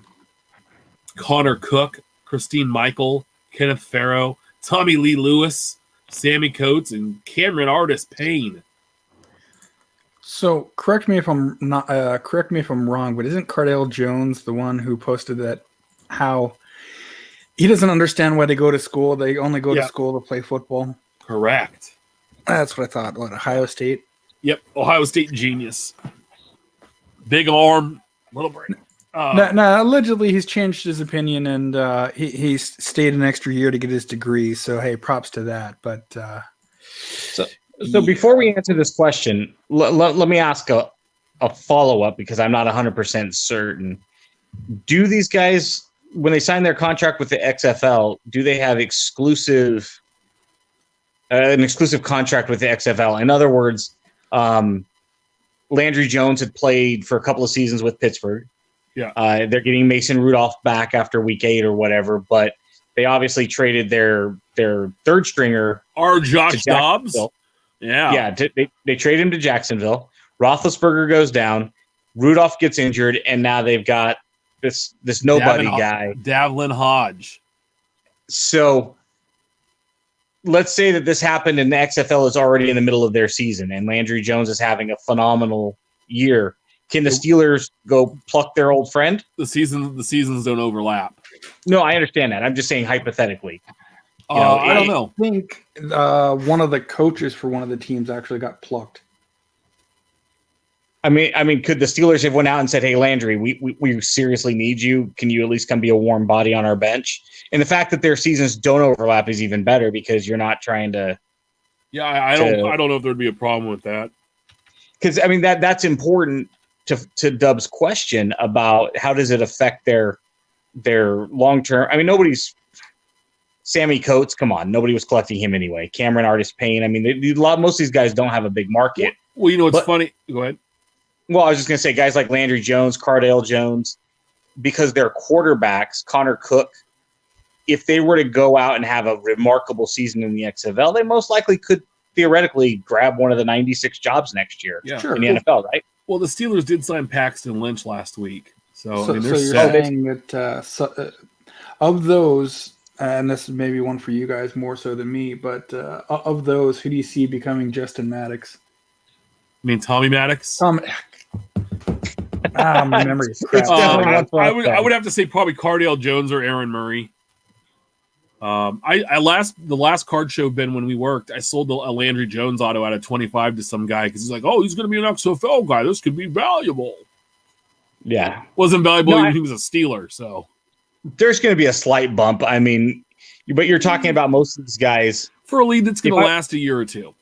Cook, Christine Michael, Kenneth Farrow, Tommy Lee Lewis, Sammy Coates, and Cameron Artis Payne. So correct me if I'm wrong, but isn't Cardale Jones the one who posted that how he doesn't understand why they go to school? They only go to school to play football. Correct. That's what I thought. What, Ohio State? Yep, Ohio State genius. Big arm, little brain. No, allegedly he's changed his opinion and he stayed an extra year to get his degree. So hey, props to that. But so before we answer this question, let me ask a follow up because I'm not 100% certain. Do these guys, when they sign their contract with the XFL, do they have an exclusive contract with the XFL? In other words, Landry Jones had played for a couple of seasons with Pittsburgh. Yeah, they're getting Mason Rudolph back after week 8 or whatever, but they obviously traded their third stringer, our Josh Dobbs. Yeah, they trade him to Jacksonville. Roethlisberger goes down, Rudolph gets injured, and now they've got this nobody guy, Davlin Hodge. So let's say that this happened and the XFL is already in the middle of their season and Landry Jones is having a phenomenal year. Can the Steelers go pluck their old friend? The seasons don't overlap. No, I understand that. I'm just saying hypothetically. I don't know. I think one of the coaches for one of the teams actually got plucked. I mean, could the Steelers have went out and said, "Hey, Landry, we seriously need you. Can you at least come be a warm body on our bench?" And the fact that their seasons don't overlap is even better because you're not trying to. Yeah, I don't know if there'd be a problem with that. Because I mean that's important to Dub's question about how does it affect their long term. I mean, nobody's Sammy Coates. Come on, nobody was collecting him anyway. Cameron Artis-Payne. I mean, most of these guys don't have a big market. Well, it's funny. Go ahead. Well, I was just going to say guys like Landry Jones, Cardale Jones, because they're quarterbacks, Connor Cook, if they were to go out and have a remarkable season in the XFL, they most likely could theoretically grab one of the 96 jobs next year in the NFL, right? Well, the Steelers did sign Paxton Lynch last week. So you're saying that of those, and this is maybe one for you guys more so than me, but of those, who do you see becoming Justin Maddox? I mean, Tommy Maddox? My memory is crap. I would have to say probably Cardale Jones or Aaron Murray. The last card show, Ben, when we worked, I sold a Landry Jones auto out of 25 to some guy because he's like, "Oh, he's going to be an XFL guy. This could be valuable." Yeah, wasn't valuable even he was a Steeler. So there's going to be a slight bump. I mean, but you're talking about most of these guys for a lead that's going to last a year or two.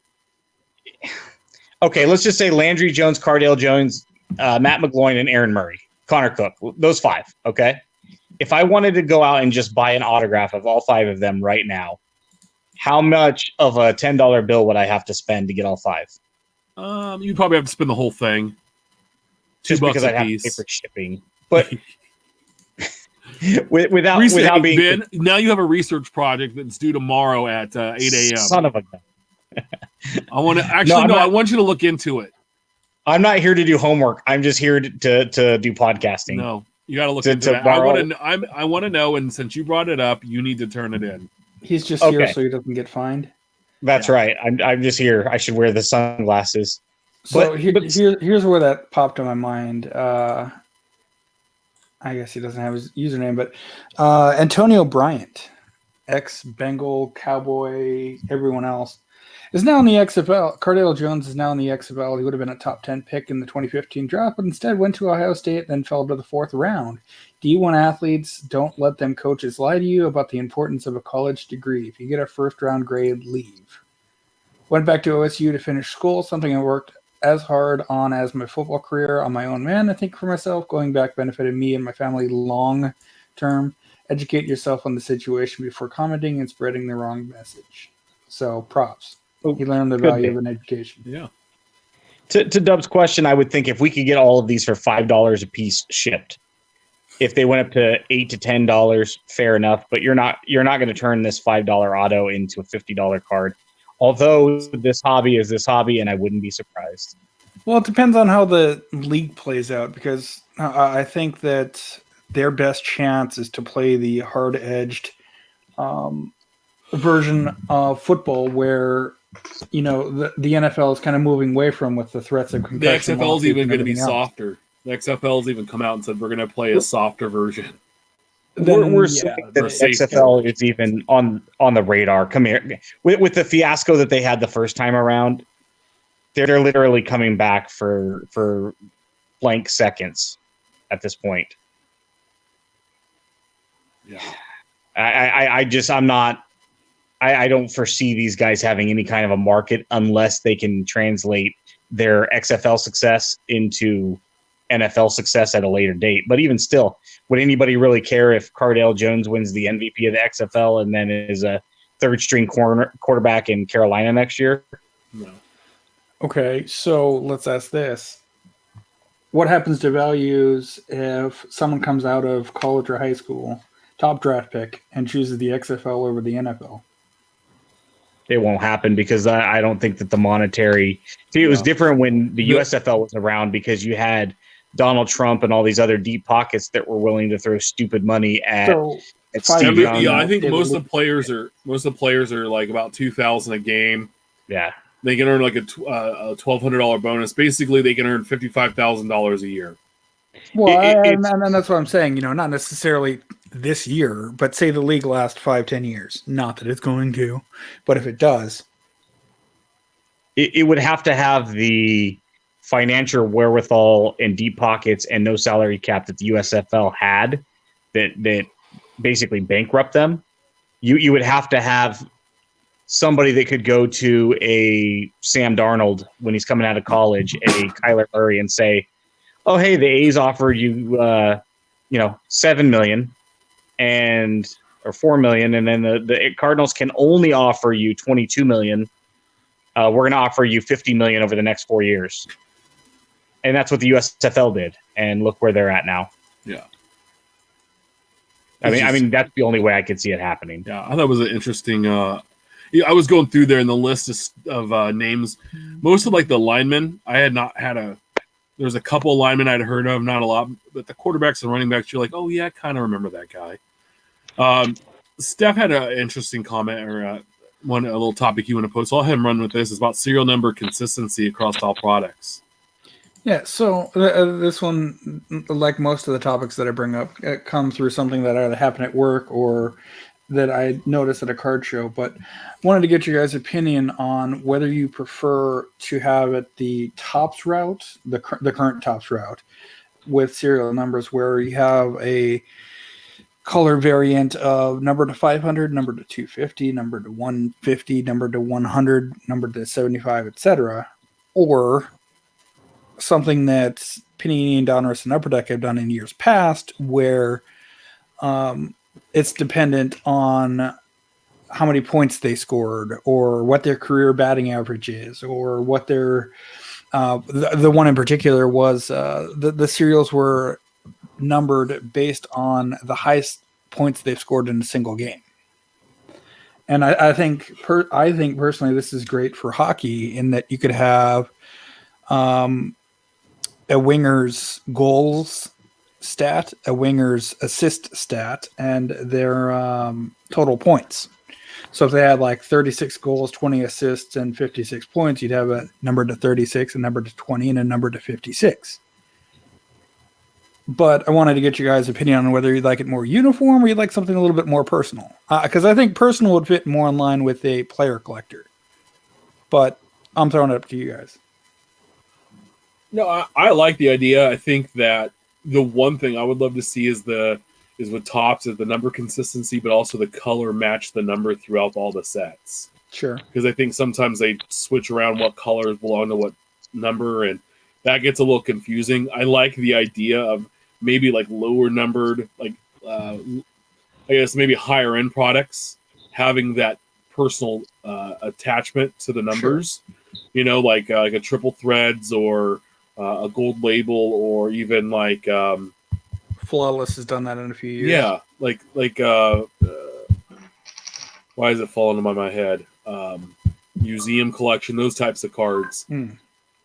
Okay, let's just say Landry Jones, Cardale Jones, Matt McGloin, and Aaron Murray, Connor Cook. Those 5. Okay. If I wanted to go out and just buy an autograph of all 5 of them right now, how much of a $10 bill would I have to spend to get all 5? You'd probably have to spend the whole thing. Just because I'd have to pay for shipping. But without being... Ben, now you have a research project that's due tomorrow at 8 a.m. Son of a gun. I want to I want you to look into it. I'm not here to do homework. I'm just here to do podcasting. No. You got to look into that. I want to know, and since you brought it up, you need to turn it in. He's just here so he doesn't get fined. That's right. I'm just here. I should wear the sunglasses. So here's where that popped in my mind. I guess he doesn't have his username, but Antonio Bryant, ex-Bengal, Cowboy, everyone else, is now in the XFL. Cardale Jones is now in the XFL. He would have been a top 10 pick in the 2015 draft, but instead went to Ohio State, then fell to the 4th round. D1 athletes, don't let them coaches lie to you about the importance of a college degree. If you get a first-round grade, leave. Went back to OSU to finish school, something I worked as hard on as my football career on my own. Man, I think for myself, going back benefited me and my family long term. Educate yourself on the situation before commenting and spreading the wrong message. So props. He learned the value of an education. Yeah. To Dub's question, I would think if we could get all of these for $5 a piece shipped, if they went up to $8 to $10, fair enough. But you're not going to turn this $5 auto into a $50 card. Although this hobby is this hobby, and I wouldn't be surprised. Well, it depends on how the league plays out, because I think that their best chance is to play the hard-edged version of football where, the NFL is kind of moving away from with the threats of concussion. The XFL is even going to be softer. The XFL's even come out and said we're going to play a softer version. we're assuming that the XFL is even on the radar. Come here, with the fiasco that they had the first time around, they're literally coming back for blank seconds at this point. Yeah, I don't foresee these guys having any kind of a market unless they can translate their XFL success into NFL success at a later date. But even still, would anybody really care if Cardale Jones wins the MVP of the XFL and then is a third-string quarterback in Carolina next year? no. Okay, so let's ask this. What happens to values if someone comes out of college or high school, top draft pick, and chooses the XFL over the NFL? It won't happen because I don't think that the monetary... See, it was different when the USFL was around because you had Donald Trump and all these other deep pockets that were willing to throw stupid money at Steve Young. Yeah, I think most of the players are like about $2,000 a game. Yeah. They can earn like a $1,200 bonus. Basically, they can earn $55,000 a year. Well, and that's what I'm saying. Not necessarily this year, but say the league lasts 5-10 years. Not that it's going to, but if it does, it would have to have the financial wherewithal and deep pockets and no salary cap that the USFL had that basically bankrupt them. You would have to have somebody that could go to a Sam Darnold when he's coming out of college, a Kyler Murray, and say, "Oh, hey, the A's offered you, $7 million or $4 million, and then the Cardinals can only offer you $22 million. We're going to offer you $50 million over the next 4 years." And that's what the USFL did, and look where they're at now. Yeah. I mean, that's the only way I could see it happening. Yeah, I thought it was an interesting. I was going through there in the list of names. Most of like the linemen, I had not had a. There was a couple of linemen I'd heard of, not a lot, but the quarterbacks and running backs, you're like, oh yeah, I kind of remember that guy. Steph had an interesting comment or a little topic you want to post. So I'll have him run with this. It's about serial number consistency across all products. Yeah, so this one, like most of the topics that I bring up, it comes through something that either happened at work or that I noticed at a card show. But wanted to get your guys' opinion on whether you prefer to have it the Topps route, the current Topps route, with serial numbers where you have a color variant of number to 500, number to 250, number to 150, number to 100, number to 75, etc., or something that Panini and Donruss and Upper Deck have done in years past, where it's dependent on how many points they scored, or what their career batting average is, or what their the one in particular was the serials were numbered based on the highest points they've scored in a single game. And I think personally this is great for hockey in that you could have a winger's goals stat, a winger's assist stat, and their total points. So if they had like 36 goals, 20 assists, and 56 points, you'd have a number to 36, a number to 20, and a number to 56. But I wanted to get your guys' opinion on whether you'd like it more uniform or you'd like something a little bit more personal. Because I think personal would fit more in line with a player collector. But I'm throwing it up to you guys. No, I like the idea. I think that the one thing I would love to see is with Topps is the number consistency, but also the color match the number throughout all the sets. Sure. Because I think sometimes they switch around what colors belong to what number, and that gets a little confusing. I like the idea of maybe like lower numbered, like I guess maybe higher end products having that personal attachment to the numbers. Sure. Like a triple threads or a gold label, or even like Flawless has done that in a few years. Yeah, like why is it falling into my head? Museum collection, those types of cards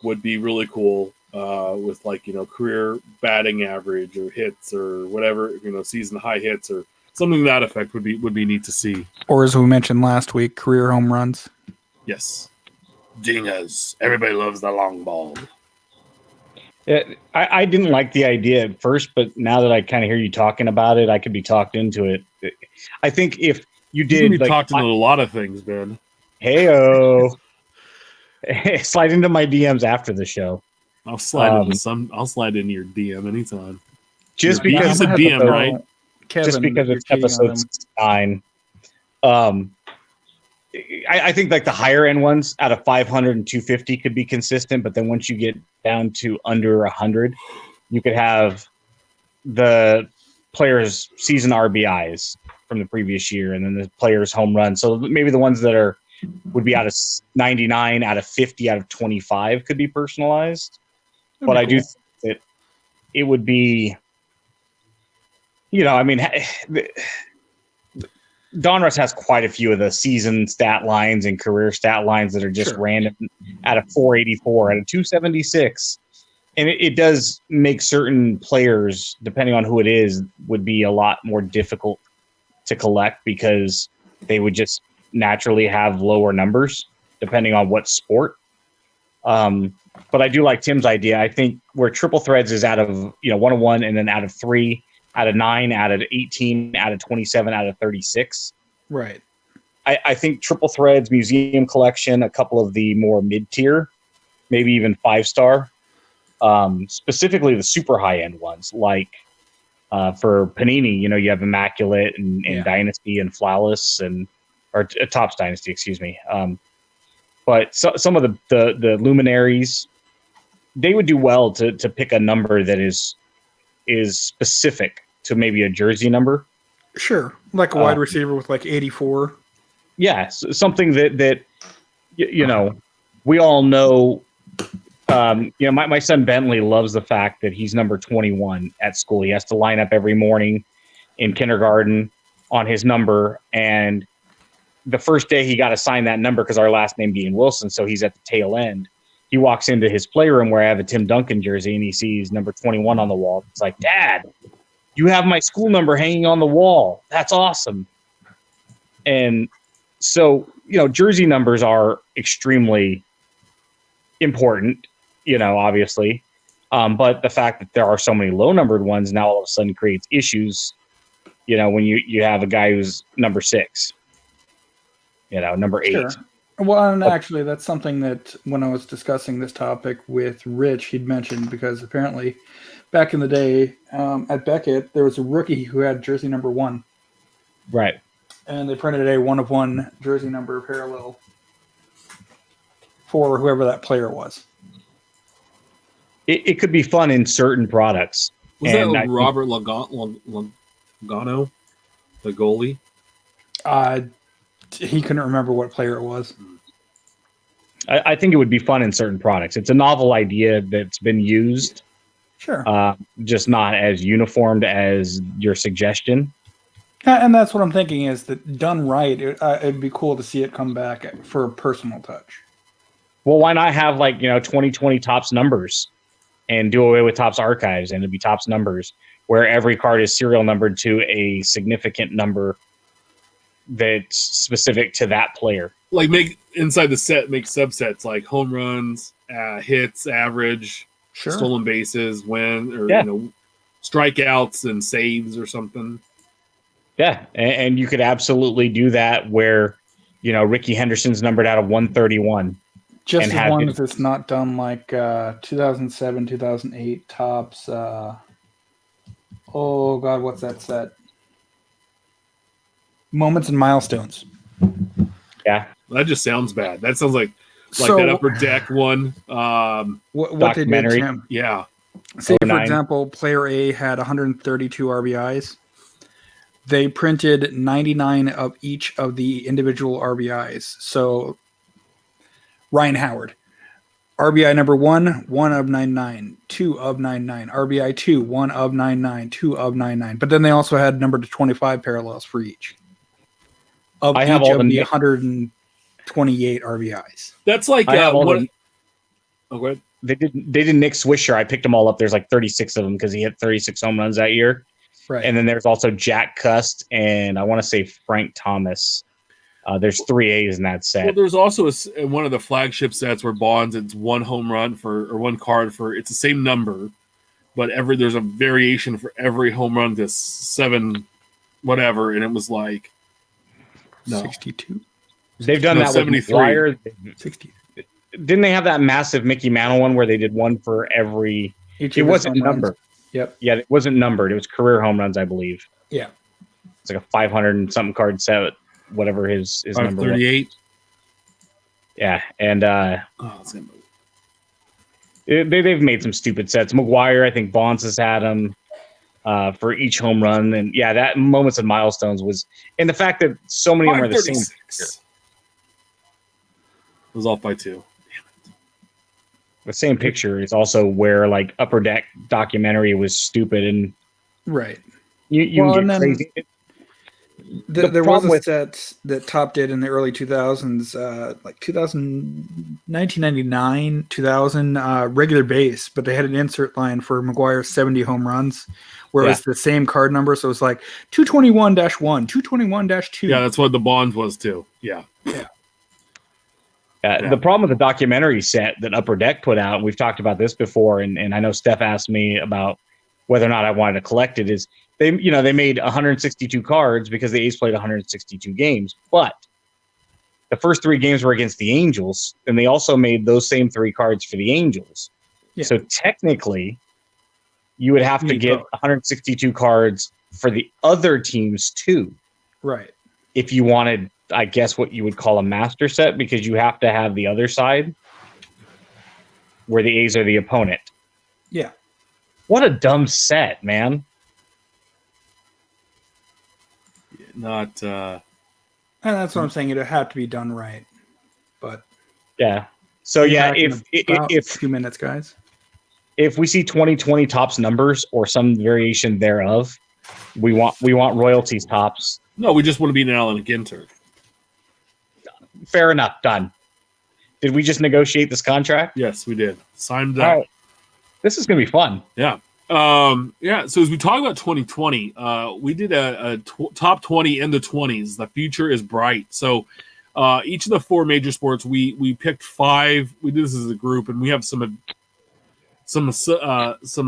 would be really cool with like career batting average or hits or whatever, season high hits or something to that effect would be neat to see. Or as we mentioned last week, career home runs. Yes, dingers. Everybody loves the long ball. I didn't like the idea at first, but now that I kind of hear you talking about it, I could be talked into it. I think if you can be did talked into a lot of things, man. Heyo, slide into my DMs after the show. I'll slide into your DM anytime. Just You because said DM, right? Kevin, just because it's episode 9. I think like the higher end ones out of 500 and 250 could be consistent, but then once you get down to under 100, you could have the players' season RBIs from the previous year, and then the players' home runs. So maybe the ones that would be out of 99, out of 50, out of 25 could be personalized. That'd but I do think that it would be, I mean, Donruss has quite a few of the season stat lines and career stat lines that are just random out of 484, out of 276. And it does make certain players, depending on who it is, would be a lot more difficult to collect because they would just naturally have lower numbers depending on what sport. But I do like Tim's idea. I think where triple threads is out of 101 and then out of 3, out of 9, out of 18, out of 27, out of 36. Right. I think triple threads, museum collection, a couple of the more mid-tier, maybe even 5-star, specifically the super high-end ones, like for Panini, you have Immaculate and Dynasty and Flawless or Topps Dynasty, excuse me. But some of the luminaries, they would do well to pick a number that is specific to maybe a jersey number. Sure, like a wide receiver with like 84. Yeah, something that we all know. My son Bentley loves the fact that he's number 21 at school. He has to line up every morning in kindergarten on his number, and the first day he got assigned that number because our last name being Wilson, so he's at the tail end. He walks into his playroom where I have a Tim Duncan jersey, and he sees number 21 on the wall. It's like, Dad, you have my school number hanging on the wall. That's awesome. And so, jersey numbers are extremely important, obviously. But the fact that there are so many low-numbered ones now all of a sudden creates issues, when you have a guy who's number 6, number 8. Sure. Well, and actually, that's something that when I was discussing this topic with Rich, he'd mentioned because apparently back in the day at Beckett, there was a rookie who had jersey number 1. Right. And they printed a 1-of-1 jersey number parallel for whoever that player was. It could be fun in certain products. Was that Robert Logano, the goalie? He couldn't remember what player it was. I think it would be fun in certain products. It's a novel idea that's been used. Sure. Just not as uniformed as your suggestion. And that's what I'm thinking is that done right, it'd be cool to see it come back for a personal touch. Well, why not have 2020 Topps numbers and do away with Topps archives and it'd be Topps numbers where every card is serial numbered to a significant number that's specific to that player. Like make inside the set, make subsets like home runs, hits, average, stolen bases, strikeouts and saves or something. Yeah, and you could absolutely do that where, Ricky Henderson's numbered out of 131. Just as long as it's not done like 2007, 2008 Topps. Oh, God, what's that set? Moments and Milestones. Yeah. That just sounds bad. That sounds like that Upper Deck one. What they did, Tim. Yeah. Say, for example, player A had 132 RBIs. They printed 99 of each of the individual RBIs. So, Ryan Howard, RBI number 1, 1 of 99, 2 of 99. RBI 2, 1 of 99, 2 of 99. But then they also had number to 25 parallels for each. I have all the 128 RBIs. That's like they did Nick Swisher. I picked them all up. There's like 36 of them because he hit 36 home runs that year. Right. And then there's also Jack Cust and I want to say Frank Thomas. There's 3 A's in that Well, set. there's also one of the flagship sets where Bonds, it's one home run or one card for, it's the same number, but there's a variation for every home run to 7 whatever, and it was like 62. They've done that 73. with McGuire. 60. Didn't they have that massive Mickey Mantle one where they did one for every? Each It of his wasn't home runs. numbered. Yep. Yeah, it wasn't numbered. It was career home runs, I believe. Yeah. It's like a 500 and something card set, whatever his number was. 538. Yeah, and It's gonna move. they've made some stupid sets. McGuire, I think Bonds has had them for each home run, and yeah, that moments and milestones was, and the fact that so many of them are the same. 536. It was off by 2. The same picture is also where like Upper Deck documentary was stupid, and Right. you Well, can and get then crazy. there was problem a with- set that Top did in the early 2000s, like 1999, 2000, regular base, but they had an insert line for McGuire's 70 home runs, where it was the same card number. So it was like 221-1, 221-2. Yeah, that's what the Bonds was too. Yeah. The problem with the documentary set that Upper Deck put out, and we've talked about this before, and I know Steph asked me about whether or not I wanted to collect it, is they made 162 cards because the A's played 162 games, but the first 3 games were against the Angels, and they also made those same 3 cards for the Angels. Yeah. So technically, you would have to get 162 cards for the other teams too. Right. If you wanted, I guess, what you would call a master set, because you have to have the other side where the A's are the opponent. Yeah. What a dumb set, man. Not And that's what I'm saying. It'd have to be done right. But Yeah. So yeah, if 2 minutes, guys. if we see 2020 Topps numbers or some variation thereof, we want royalties Topps. No, we just want to beat Allen Ginter. Fair enough. Done. Did we just negotiate this contract? Yes, we did. Signed All that. right. This is going to be fun. Yeah. So as we talk about 2020, we did a top 20 in the 20s. The future is bright. So each of the 4 major sports, we picked 5. We did this as a group, and we have some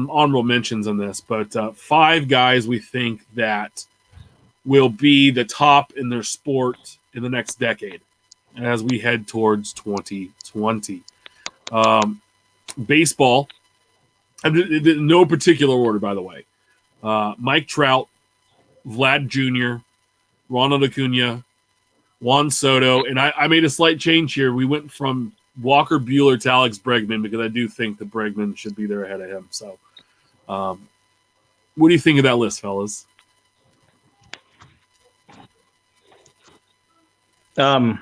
honorable mentions on this. But 5 guys we think that will be the top in their sport in the next decade as we head towards 2020. Baseball. In no particular order, by the way. Mike Trout, Vlad Jr., Ronald Acuna, Juan Soto, and I made a slight change here. We went from Walker Buehler to Alex Bregman because I do think that Bregman should be there ahead of him. So, what do you think of that list, fellas? I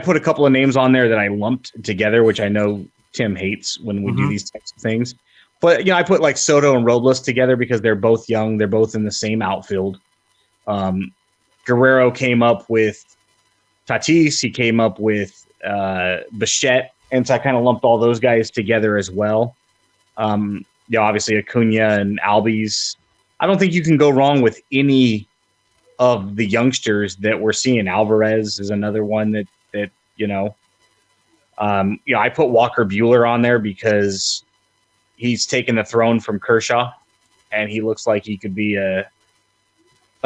put a couple of names on there that I lumped together, which I know Tim hates when we do these types of things. But, I put like Soto and Robles together because they're both young. They're both in the same outfield. Guerrero came up with Tatis. He came up with Bichette. And so I kind of lumped all those guys together as well. Obviously Acuna and Albies. I don't think you can go wrong with any of the youngsters that we're seeing. Alvarez is another one that I put Walker Buehler on there because he's taken the throne from Kershaw, and he looks like he could be a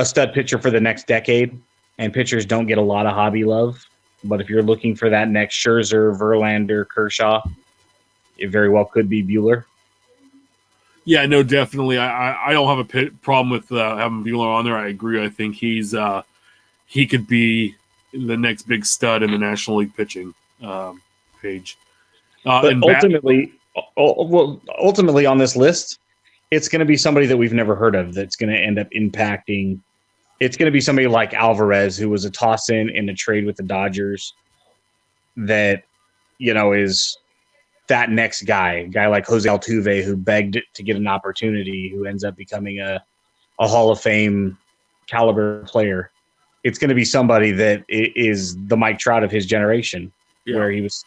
stud pitcher for the next decade. And pitchers don't get a lot of hobby love, but if you're looking for that next Scherzer, Verlander, Kershaw, it very well could be Buehler. Yeah, no, definitely. I don't have a problem with having Buehler on there. I agree. I think he could be the next big stud in the National League pitching page. But ultimately on this list, it's going to be somebody that we've never heard of that's going to end up impacting. It's going to be somebody like Alvarez, who was a toss-in a trade with the Dodgers that, is that next guy like Jose Altuve, who begged to get an opportunity, who ends up becoming a Hall of Fame caliber player. It's going to be somebody that is the Mike Trout of his generation, where he was,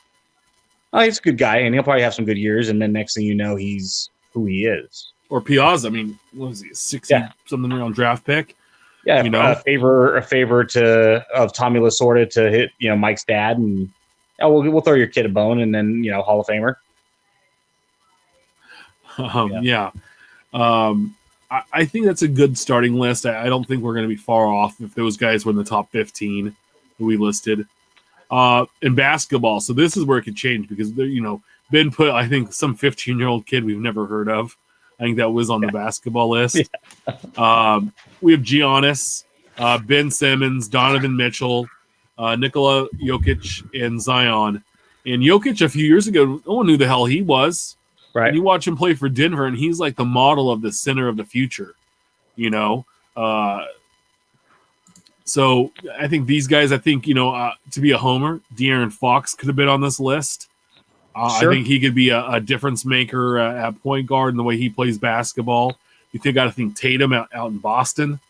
he's a good guy, and he'll probably have some good years, and then next thing you know, he's who he is. Or Piazza. I mean, what was he, 60-something round draft pick? Yeah, you know, a favor of Tommy Lasorda to hit, Mike's dad, and we'll throw your kid a bone, and then Hall of Famer. Yeah. I think that's a good starting list. I don't think we're going to be far off if those guys were in the top 15 that we listed. In basketball, so this is where it could change because Ben put, I think, some 15-year-old kid we've never heard of. I think that was on the basketball list. Yeah. We have Giannis, Ben Simmons, Donovan Mitchell, Nikola Jokic, and Zion. And Jokic, a few years ago, no one knew the hell he was. Right. And you watch him play for Denver, and he's like the model of the center of the future. So I think these guys, to be a homer, De'Aaron Fox could have been on this list. Sure. I think he could be a difference maker at point guard in the way he plays basketball. You got to think Tatum out in Boston.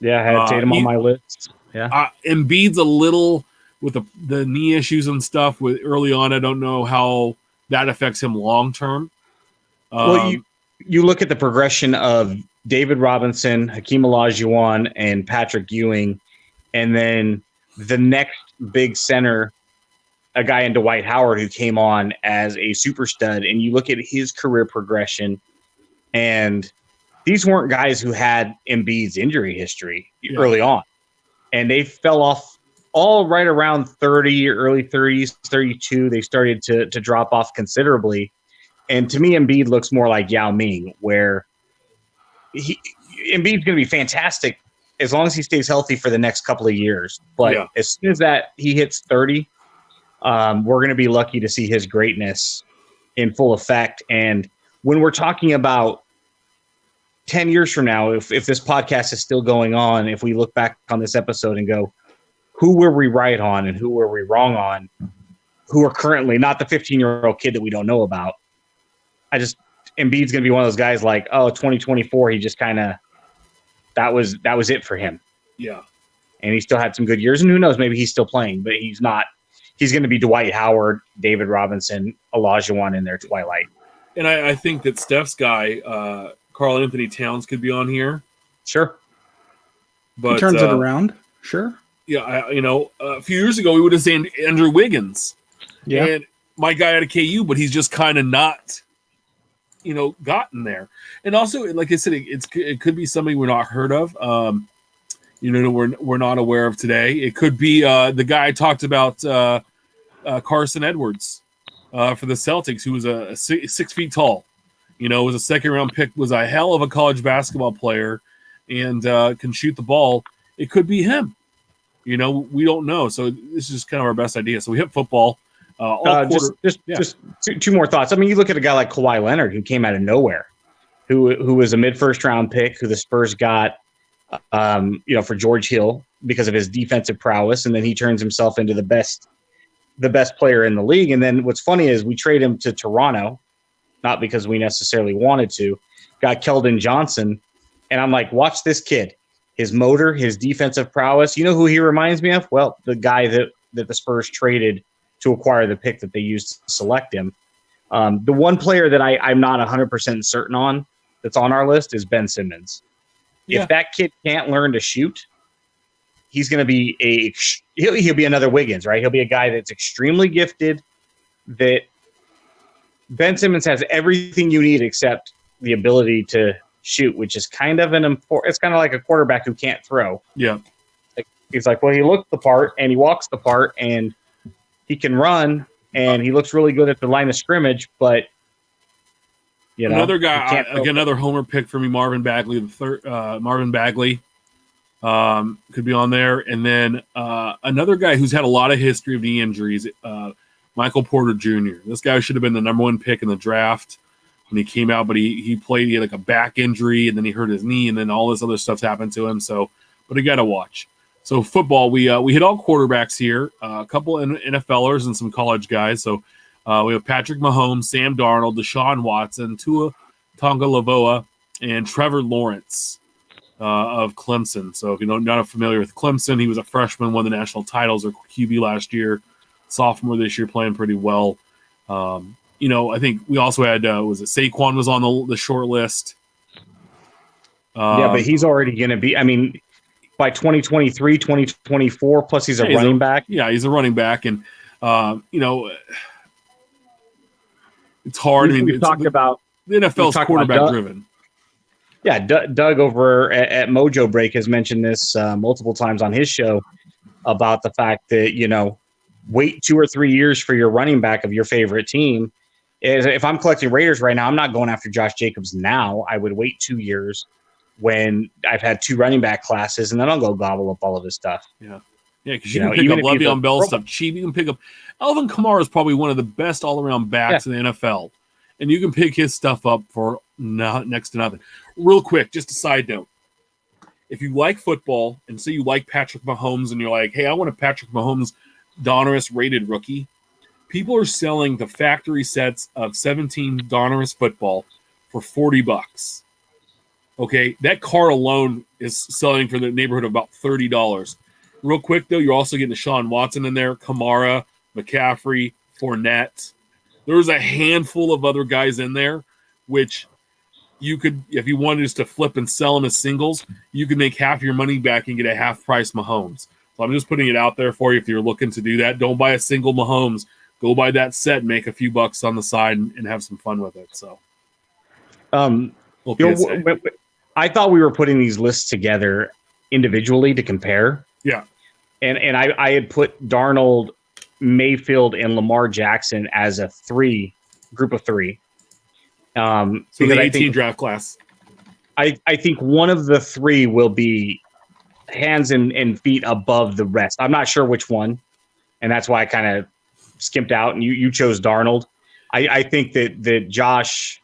Yeah, I had Tatum on my list. Yeah, Embiid's a little with the knee issues and stuff with early on. I don't know how that affects him long term. Well, you look at the progression of David Robinson, Hakeem Olajuwon, and Patrick Ewing, and then the next big center, a guy in Dwight Howard who came on as a super stud, and you look at his career progression, and these weren't guys who had Embiid's injury history early on, and they fell off all right around 30, early 30s, 32. They started to drop off considerably. And to me, Embiid looks more like Yao Ming, where Embiid's going to be fantastic as long as he stays healthy for the next couple of years. But as soon as that he hits 30, we're going to be lucky to see his greatness in full effect. And when we're talking about 10 years from now, if this podcast is still going on, if we look back on this episode and go, who were we right on and who were we wrong on, who are currently not the 15-year-old kid that we don't know about, Embiid's going to be one of those guys like, 2024, he just kind of, that was it for him. Yeah. And he still had some good years, and who knows, maybe he's still playing, but he's not. He's going to be Dwight Howard, David Robinson, Olajuwon in their twilight. And I think that Steph's guy, Karl Anthony Towns, could be on here. Sure. But he turns it around. Sure. Yeah. A few years ago, we would have said Andrew Wiggins. Yeah. And my guy out of KU, but he's just kind of not, gotten there. And also, like I said, it could be somebody we're not heard of. We're not aware of today. It could be the guy I talked about, Carson Edwards, for the Celtics, who was a 6 feet tall. Was a second-round pick, was a hell of a college basketball player, and can shoot the ball. It could be him. We don't know. So this is kind of our best idea. So we hit football. Just two more thoughts. I mean, you look at a guy like Kawhi Leonard, who came out of nowhere, who was a mid-first round pick, who the Spurs got, for George Hill because of his defensive prowess, and then he turns himself into the best player in the league. And then what's funny is we trade him to Toronto, not because we necessarily wanted to, got Keldon Johnson, and I'm like, watch this kid, his motor, his defensive prowess. You know who he reminds me of? Well, the guy that the Spurs traded to acquire the pick that they used to select him. The one player that I'm not 100% certain on that's on our list is Ben Simmons. Yeah. If that kid can't learn to shoot, he's going to be he'll be another Wiggins, right? He'll be a guy that's extremely gifted. That Ben Simmons has everything you need except the ability to shoot, which is kind of it's kind of like a quarterback who can't throw. Yeah. He's like, well, he looks the part and he walks the part and he can run and he looks really good at the line of scrimmage, but another guy, another homer pick for me, Marvin Bagley, Marvin Bagley could be on there. And then another guy who's had a lot of history of knee injuries, Michael Porter Jr. This guy should have been the number one pick in the draft when he came out, but he had like a back injury and then he hurt his knee and then all this other stuff's happened to him. So, but you got to watch. So football, we hit all quarterbacks here, a couple NFLers and some college guys. So we have Patrick Mahomes, Sam Darnold, Deshaun Watson, Tua Tagovailoa, and Trevor Lawrence of Clemson. So if you're not familiar with Clemson, he was a freshman, won the national titles or QB last year, sophomore this year, playing pretty well. I think we also had Saquon was on the short list. But he's already going to be. I mean, by 2023, 2024. Plus, he's a running back. Yeah, he's a running back, and it's hard. We've talked about the NFL's quarterback driven. Yeah, Doug over at Mojo Break has mentioned this multiple times on his show about the fact that, wait 2 or 3 years for your running back of your favorite team. If I'm collecting Raiders right now, I'm not going after Josh Jacobs now. I would wait 2 years when I've had 2 running back classes, and then I'll go gobble up all of his stuff. Yeah. Yeah, because you can pick up Le'Veon Bell stuff cheap. You can pick up Alvin Kamara is probably one of the best all-around backs in the NFL. And you can pick his stuff up for next to nothing. Real quick, just a side note. If you like football and say you like Patrick Mahomes and you're like, hey, I want a Patrick Mahomes Donruss rated rookie, people are selling the factory sets of 17 Donruss football for $40. Okay, that card alone is selling for the neighborhood of about $30. Real quick, though, you're also getting Deshaun Watson in there, Kamara, McCaffrey, Fournette. There's a handful of other guys in there, which you could, if you wanted just to flip and sell them as singles, you could make half your money back and get a half-price Mahomes. So I'm just putting it out there for you if you're looking to do that. Don't buy a single Mahomes. Go buy that set and make a few bucks on the side and have some fun with it. So, I thought we were putting these lists together individually to compare. Yeah. And I had put Darnold, Mayfield, and Lamar Jackson as a group of 3. So the 18 draft class. I think one of the 3 will be hands and feet above the rest. I'm not sure which one, and that's why I kind of skimped out, and you chose Darnold. I think that Josh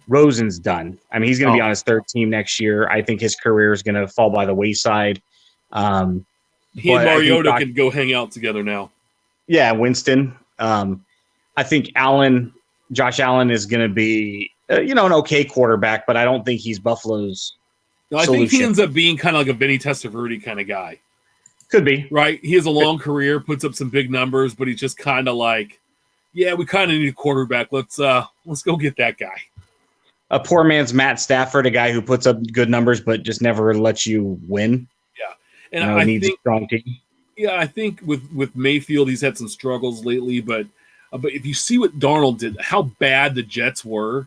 Rosen's done. I mean, he's going to be on his 3rd team next year. I think his career is going to fall by the wayside. He and Mariota can go hang out together now. Yeah, Winston. I think Josh Allen is going to be, an okay quarterback, but I don't think he's Buffalo's solution. I think he ends up being kind of like a Vinny Testaverde kind of guy. Could be. Right? He has a long career, puts up some big numbers, but he's just kind of like, yeah, we kind of need a quarterback. Let's go get that guy. A poor man's Matt Stafford, a guy who puts up good numbers but just never lets you win. Yeah. And I needs think, a strong team. Yeah, I think with Mayfield, he's had some struggles lately, but if you see what Darnold did, how bad the Jets were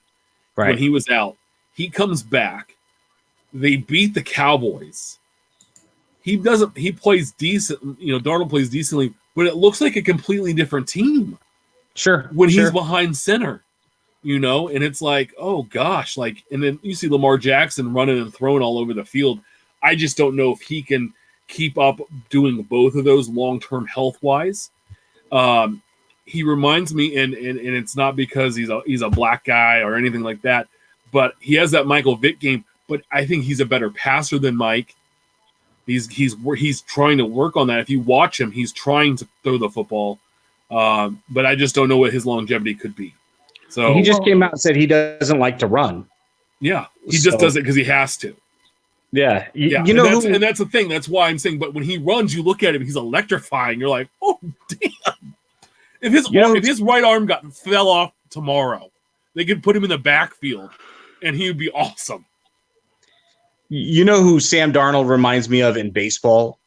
when he was out, he comes back. They beat the Cowboys. He plays decent. Darnold plays decently, but it looks like a completely different team. Sure. When he's behind center, and it's like, oh gosh, and then you see Lamar Jackson running and throwing all over the field. I just don't know if he can keep up doing both of those long-term health-wise. He reminds me, and it's not because he's a black guy or anything like that, but he has that Michael Vick game. But I think he's a better passer than Mike. He's trying to work on that. If you watch him, he's trying to throw the football, but I just don't know what his longevity could be. So he just came out and said he doesn't like to run. Yeah, he just does it because he has to. Yeah, and that's the thing. That's why I'm saying. But when he runs, you look at him; he's electrifying. You're like, oh damn! If his right arm fell off tomorrow, they could put him in the backfield, and he would be awesome. You know who Sam Darnold reminds me of in baseball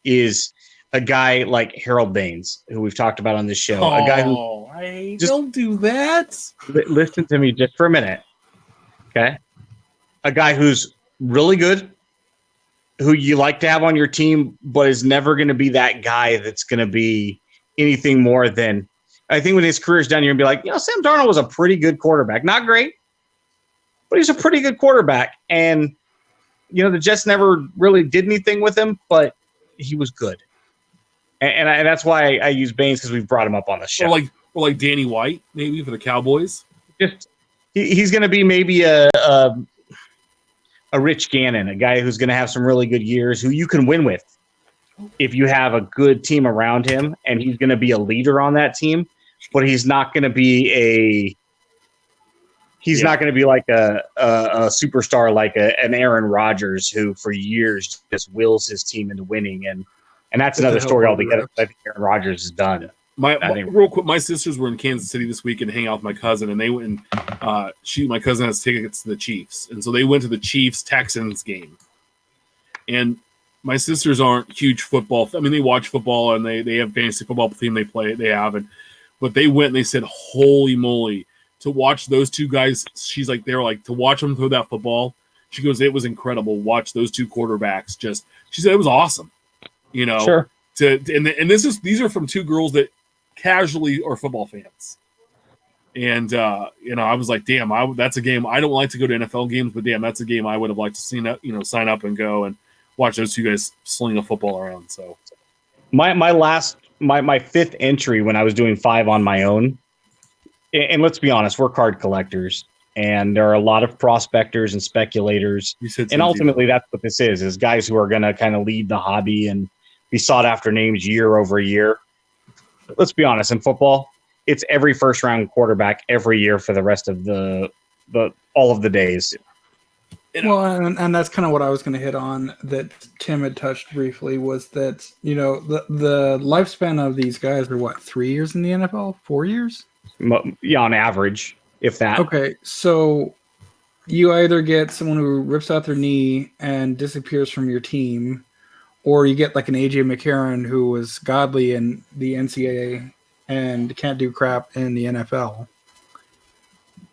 is a guy like Harold Baines, who we've talked about on this show. A guy who don't do that. Listen to me just for a minute, okay? A guy who's really good, who you like to have on your team, but is never going to be that guy that's going to be anything more than. I think when his career's done, you're going to be like, Sam Darnold was a pretty good quarterback. Not great, but he's a pretty good quarterback. And the Jets never really did anything with him, but he was good. And that's why I use Baines, because we've brought him up on the show. Or like Danny White, maybe, for the Cowboys. Just he's going to be maybe a Rich Gannon, a guy who's going to have some really good years, who you can win with if you have a good team around him, and he's going to be a leader on that team. But he's not going to be not going to be like a superstar like an Aaron Rodgers, who for years just wills his team into winning, and that's another story altogether. I think Aaron Rodgers is done. Real quick, my sisters were in Kansas City this week and hang out with my cousin, and they went and my cousin has tickets to the Chiefs, and so they went to the Chiefs-Texans game. And my sisters aren't huge football. I mean, they watch football and they have fantasy football team they have, but they went and they said, "Holy moly!" To watch those two guys. She's like, they were like, to watch them throw that football. She goes, it was incredible. Watch those two quarterbacks. She said it was awesome. Sure. These are from two girls that casually are football fans. And I was like, damn, that's a game. I don't like to go to NFL games, but damn, that's a game I would have liked to see. Sign up and go and watch those two guys sling a football around. So, my fifth entry when I was doing 5 on my own, and let's be honest, we're card collectors, and there are a lot of prospectors and speculators, and ultimately that's what this is guys who are going to kind of lead the hobby and be sought after names year over year. Let's be honest, in football, it's every first round quarterback every year for the rest of the all of the days. Well, and that's kind of what I was going to hit on that Tim had touched briefly, was that, the lifespan of these guys are what, 3 years in the NFL? 4 years? Yeah, on average, if that. Okay, so you either get someone who rips out their knee and disappears from your team, or you get like an AJ McCarron who was godly in the NCAA and can't do crap in the NFL.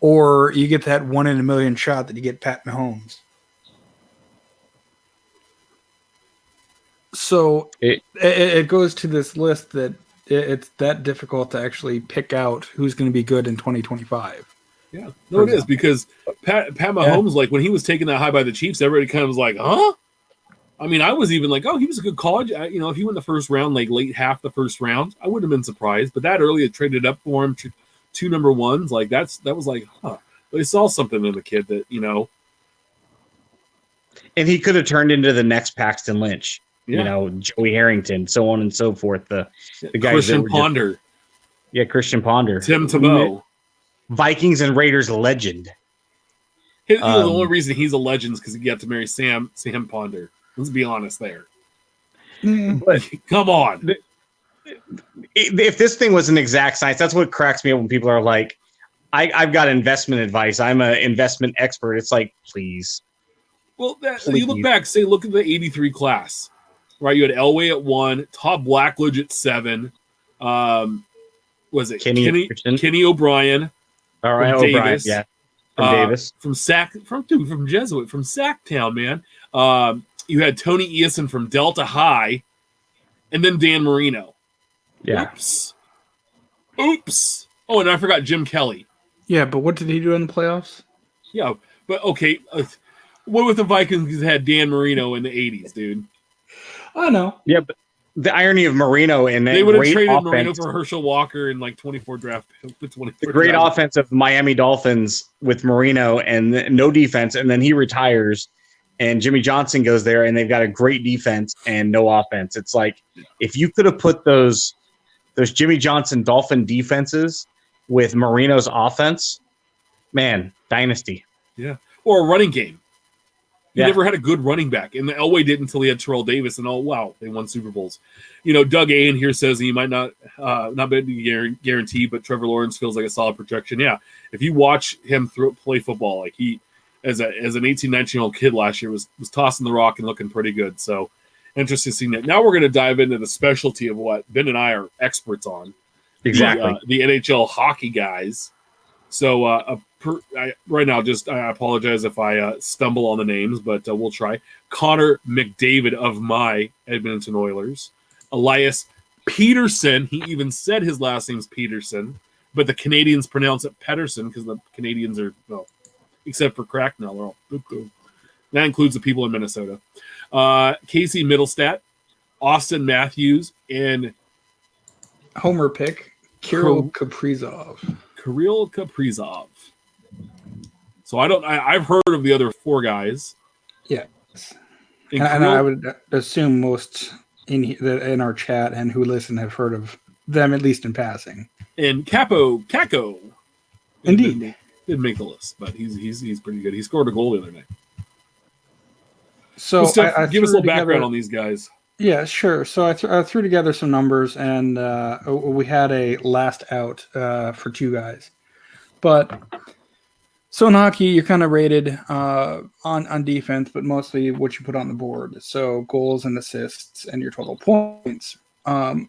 Or you get that 1 in a million shot that you get Pat Mahomes. So it goes to this list that it's that difficult to actually pick out who's going to be good in 2025. Yeah, no, it is, because Pat Mahomes, like when he was taken that high by the Chiefs, everybody kind of was like, huh? I mean, I was even like, oh, he was a good college. If he went the first round, like late half the first round, I wouldn't have been surprised. But that early, it traded up for him, 2 number ones. Like that was like, huh? They saw something in the kid that, And he could have turned into the next Paxton Lynch, Joey Harrington, so on and so forth. The guys Christian Ponder. Christian Ponder. Tim Tebow. Vikings and Raiders legend. The only reason he's a legend is because he got to marry Sam Ponder. Let's be honest there. But come on. If this thing was an exact science, that's what cracks me up when people are like, I've got investment advice. I'm an investment expert. It's like, please. Well, you look back, look at the 83 class, right? You had Elway at 1, Todd Blackledge at 7. Was it Kenny O'Brien? All right, from O'Brien, Davis. yeah. From Davis. From Jesuit, from Sacktown, man. You had Tony Eason from Delta High, and then Dan Marino. Yeah. Oops. Oh, and I forgot Jim Kelly. Yeah, but what did he do in the playoffs? Yeah, but okay. What with the Vikings had Dan Marino in the 80s, dude? I know. Yeah, but the irony of Marino and they would have traded Marino for Herschel Walker in like 24 draft. The great offense of Miami Dolphins with Marino and no defense, and then he retires, and Jimmy Johnson goes there, and they've got a great defense and no offense. It's like if you could have put those Jimmy Johnson Dolphin defenses with Marino's offense, man, dynasty. Yeah, or a running game. He never had a good running back, and the Elway did until he had Terrell Davis, and they won Super Bowls. Doug A in here says he might not be guaranteed, but Trevor Lawrence feels like a solid projection. Yeah, if you watch him play football, like he, as an 18, 19-year-old kid last year, was tossing the rock and looking pretty good. So interesting seeing that. Now we're going to dive into the specialty of what Ben and I are experts on. Exactly. The NHL hockey guys. So right now, I apologize if I stumble on the names, but we'll try. Connor McDavid of my Edmonton Oilers. Elias Peterson. He even said his last name's Peterson, but the Canadians pronounce it Pedersen because the Canadians are, except for Cracknell, they're all cuckoo. That includes the people in Minnesota. Casey Middlestat, Austin Matthews, and Homer pick, Kirill Kaprizov. So I've heard of the other 4 guys. Yeah. And I would assume most in our chat and who listen have heard of them, at least in passing. And Kako. Indeed. Didn't make the list, but he's pretty good. He scored a goal the other night. So Steph, give us a little background on these guys. Yeah, sure. So I threw together some numbers, and we had a last out for 2 guys. But So in hockey, you're kind of rated on defense, but mostly what you put on the board. So goals and assists and your total points. And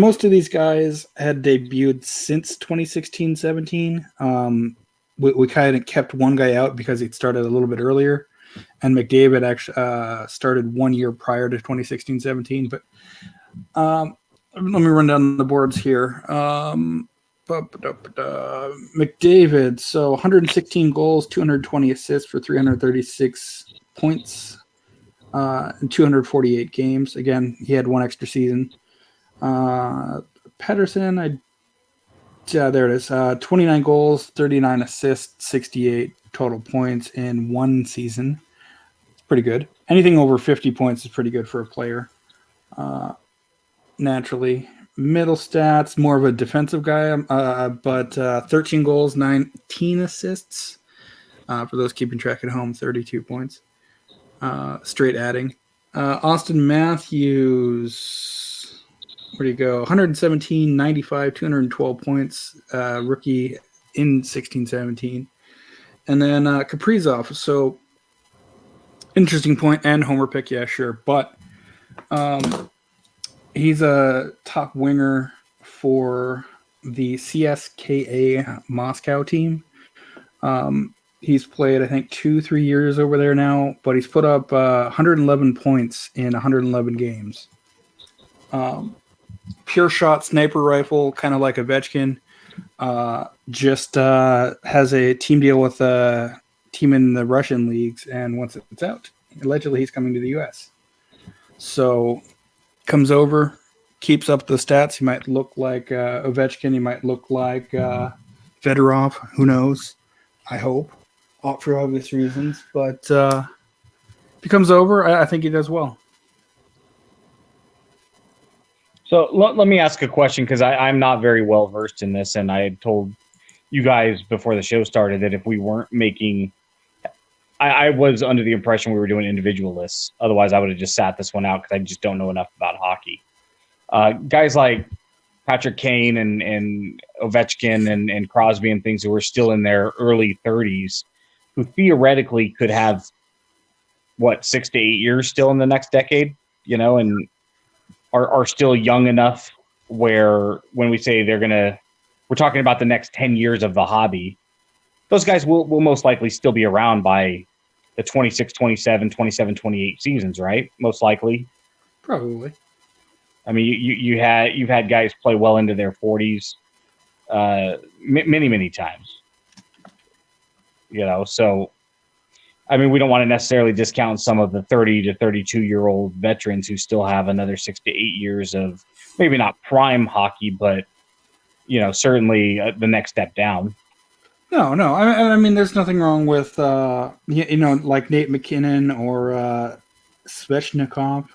most of these guys had debuted since 2016-17. We kind of kept one guy out because he'd started a little bit earlier, and McDavid actually started 1 year prior to 2016-17. But let me run down the boards here. McDavid, so 116 goals, 220 assists for 336 points in 248 games. Again, he had one extra season. Patterson, there it is. 29 goals, 39 assists, 68 total points in one season. It's pretty good. Anything over 50 points is pretty good for a player. Naturally. Middle stats, more of a defensive guy, but 13 goals, 19 assists. For those keeping track at home, 32 points. Straight adding. Austin Matthews, where do you go? 117, 95, 212 points. Rookie in 16-17. And then Kaprizov. So, interesting point and homer pick, yeah, sure. But he's a top winger for the CSKA Moscow team. He's played, I think, 2-3 years over there now, but he's put up 111 points in 111 games. Pure shot sniper rifle, kind of like Ovechkin. Just has a team deal with a team in the Russian leagues, and once it's out, allegedly he's coming to the U.S. So comes over, keeps up the stats. He might look like Ovechkin. He might look like Fedorov. Who knows? I hope, for obvious reasons. But if he comes over, I think he does well. So let me ask a question, because I'm not very well versed in this, and I had told you guys before the show started that if we weren't making, I was under the impression we were doing individual lists. Otherwise, I would have just sat this one out because I just don't know enough about hockey. Guys like Patrick Kane and Ovechkin and Crosby and things who are still in their early 30s, who theoretically could have, 6 to 8 years still in the next decade, and are still young enough where when we say we're talking about the next 10 years of the hobby, those guys will most likely still be around by the 26, 27, 27, 28 seasons, right? Most likely. Probably. I mean, you've had guys play well into their 40s many, many times. So, I mean, we don't want to necessarily discount some of the 30 to 32-year-old veterans who still have another 6 to 8 years of maybe not prime hockey, but, certainly the next step down. No. I mean, there's nothing wrong with, like Nate McKinnon or Svechnikov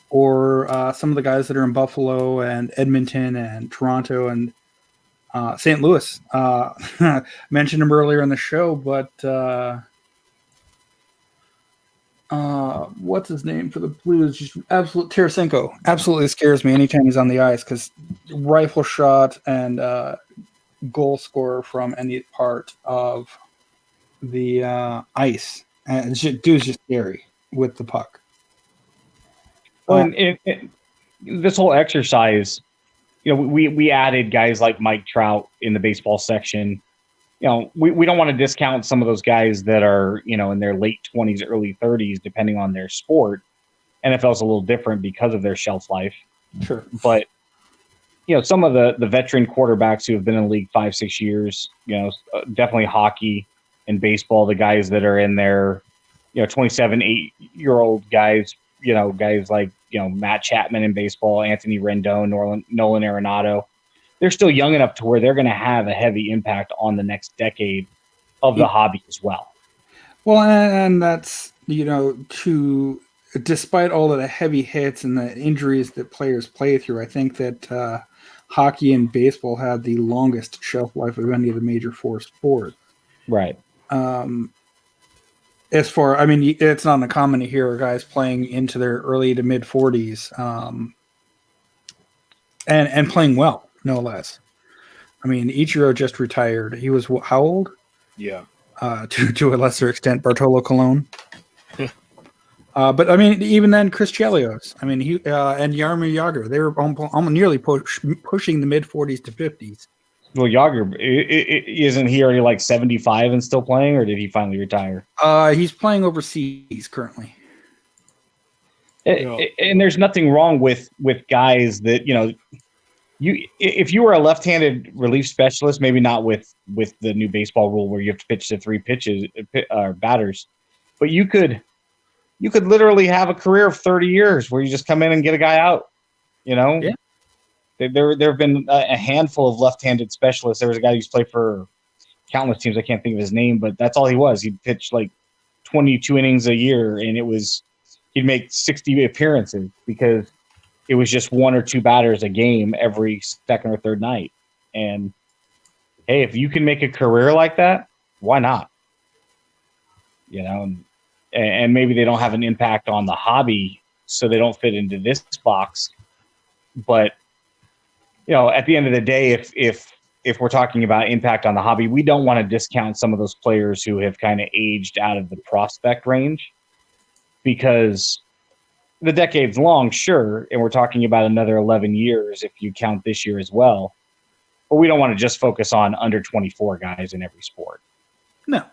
or some of the guys that are in Buffalo and Edmonton and Toronto and St. Louis. Mentioned him earlier in the show, but what's his name for the Blues? Just Tarasenko. Absolutely scares me anytime he's on the ice because rifle shot and goal scorer from any part of the ice. And dude's just scary with the puck. Well, this whole exercise, we added guys like Mike Trout in the baseball section. We don't want to discount some of those guys that are, in their late 20s, early 30s, depending on their sport. NFL's a little different because of their shelf life. Sure. But, some of the veteran quarterbacks who have been in the league 5-6 years, definitely hockey and baseball, the guys that are in their, 27, 8-year-old guys, guys like, Matt Chapman in baseball, Anthony Rendon, Nolan Arenado. They're still young enough to where they're going to have a heavy impact on the next decade of the hobby as well. Well, and that's, despite all of the heavy hits and the injuries that players play through, I think that hockey and baseball have the longest shelf life of any of the major four sports. Right. It's not uncommon to hear guys playing into their early to mid 40s, and playing well, no less. I mean, Ichiro just retired. He was how old? Yeah, to a lesser extent, Bartolo Colon. But I mean, even then, Chris Chelios. I mean, he and Jaromir Jagr. They were almost nearly pushing the mid 40s to 50s. Well, Jagr, isn't he already like 75 and still playing, or did he finally retire? He's playing overseas currently. And there's nothing wrong with guys that, if you were a left-handed relief specialist, maybe not with the new baseball rule where you have to pitch to 3 pitches batters, but you could literally have a career of 30 years where you just come in and get a guy out. Yeah. There have been a handful of left-handed specialists. There was a guy who used to play for countless teams. I can't think of his name, but that's all he was. He'd pitch like 22 innings a year, and he'd make 60 appearances because it was just 1 or 2 batters a game every second or third night. And hey, if you can make a career like that, why not? And maybe they don't have an impact on the hobby, so they don't fit into this box. But at the end of the day, if we're talking about impact on the hobby, we don't want to discount some of those players who have kind of aged out of the prospect range, because the decade's long, sure, and we're talking about another 11 years if you count this year as well. But we don't want to just focus on under 24 guys in every sport. No.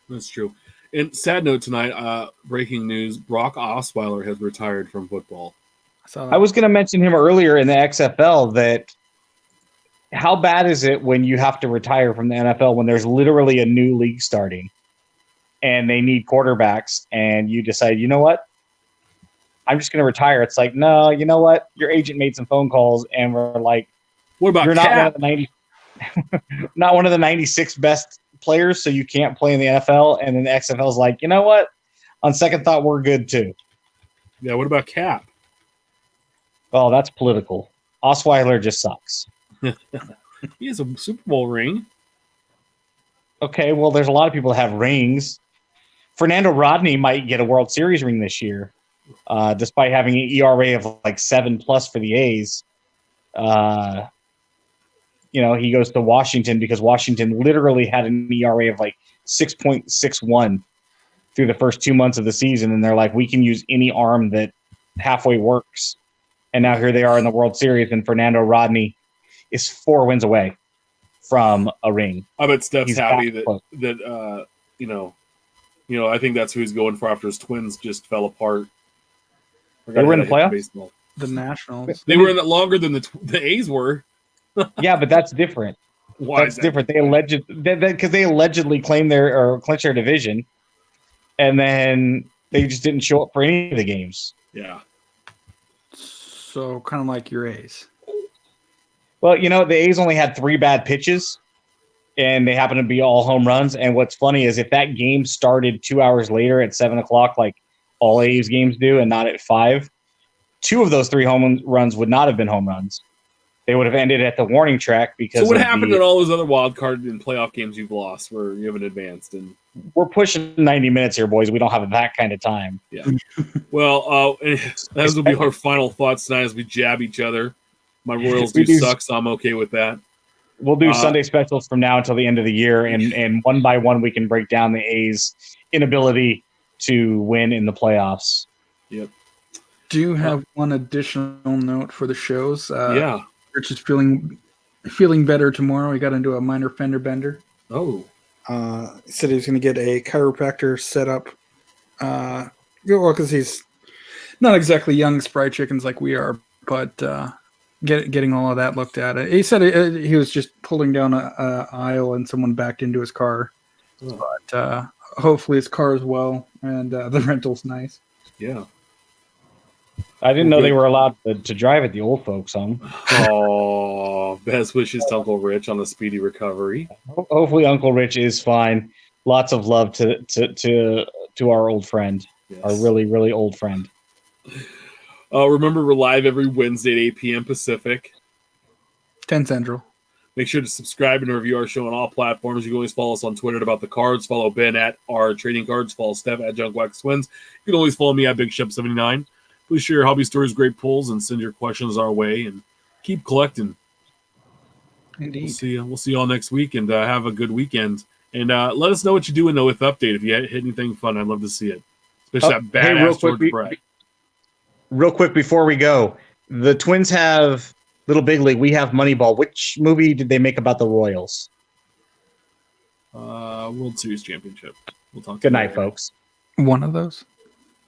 That's true. And sad note tonight, breaking news, Brock Osweiler has retired from football. I was going to mention him earlier in the XFL, that how bad is it when you have to retire from the NFL when there's literally a new league starting and they need quarterbacks, and you decide, you know what? I'm just going to retire. It's like, no, you know what? Your agent made some phone calls and we're like, what about you're not Cap? one of the 90, not one of the 96 best players, so you can't play in the NFL. And then the XFL is like, you know what? On second thought, we're good too. Yeah, what about Cap? Oh, that's political. Osweiler just sucks. He has a Super Bowl ring. Okay, well, there's a lot of people that have rings. Fernando Rodney might get a World Series ring this year, despite having an ERA of like 7+ for the A's. He goes to Washington because Washington literally had an ERA of like 6.61 through the first 2 months of the season, and they're like, we can use any arm that halfway works. And now here they are in the World Series, and Fernando Rodney is 4 wins away from a ring. I bet Steph's happy that I think that's who he's going for after his Twins just fell apart. They were in the playoffs? The Nationals. They were in it longer than the A's were. Yeah, but that's different. Why that's different. They allegedly claimed clinched their division, and then they just didn't show up for any of the games. Yeah. So kind of like your A's. Well, the A's only had 3 bad pitches, and they happened to be all home runs. And what's funny is if that game started 2 hours later at 7:00, like all A's games do, and not at 5, 2 of those 3 home runs would not have been home runs. They would have ended at the warning track because. So what happened in all those other wild card and playoff games you've lost where you haven't advanced? And we're pushing 90 minutes here, boys. We don't have that kind of time. Yeah. Well, those will be our final thoughts tonight as we jab each other. My Royals do suck, so I'm okay with that. We'll do Sunday specials from now until the end of the year, and one by one we can break down the A's inability to win in the playoffs. Yep. Do you have one additional note for the shows? Yeah. Rich is feeling better tomorrow. He got into a minor fender bender. Oh. He said he was going to get a chiropractor set up. Because he's not exactly young spry chickens like we are, but getting all of that looked at. He said he was just pulling down an aisle and someone backed into his car. Oh. But hopefully his car is well and the rental's nice. Yeah. I didn't know they were allowed to drive at the old folks' home. Oh, best wishes to Uncle Rich on a speedy recovery. Hopefully Uncle Rich is fine. Lots of love to our old friend, yes. Our really, really old friend. Remember, we're live every Wednesday at 8 p.m. Pacific. 10 Central. Make sure to subscribe and review our show on all platforms. You can always follow us on Twitter at About the Cards. Follow Ben at our Trading Cards. Follow Steph at Junk Wax Twins. You can always follow me at Big Shep 79. Please share your hobby stories, great pulls, and send your questions our way. And keep collecting. Indeed. We'll see you all next week, and have a good weekend. And let us know what you do in the with update. If you hit anything fun, I'd love to see it. Especially that badass George Brett. Real quick before we go, the Twins have Little Big League. We have Moneyball. Which movie did they make about the Royals? World Series championship. We'll talk. Good night, folks. One of those.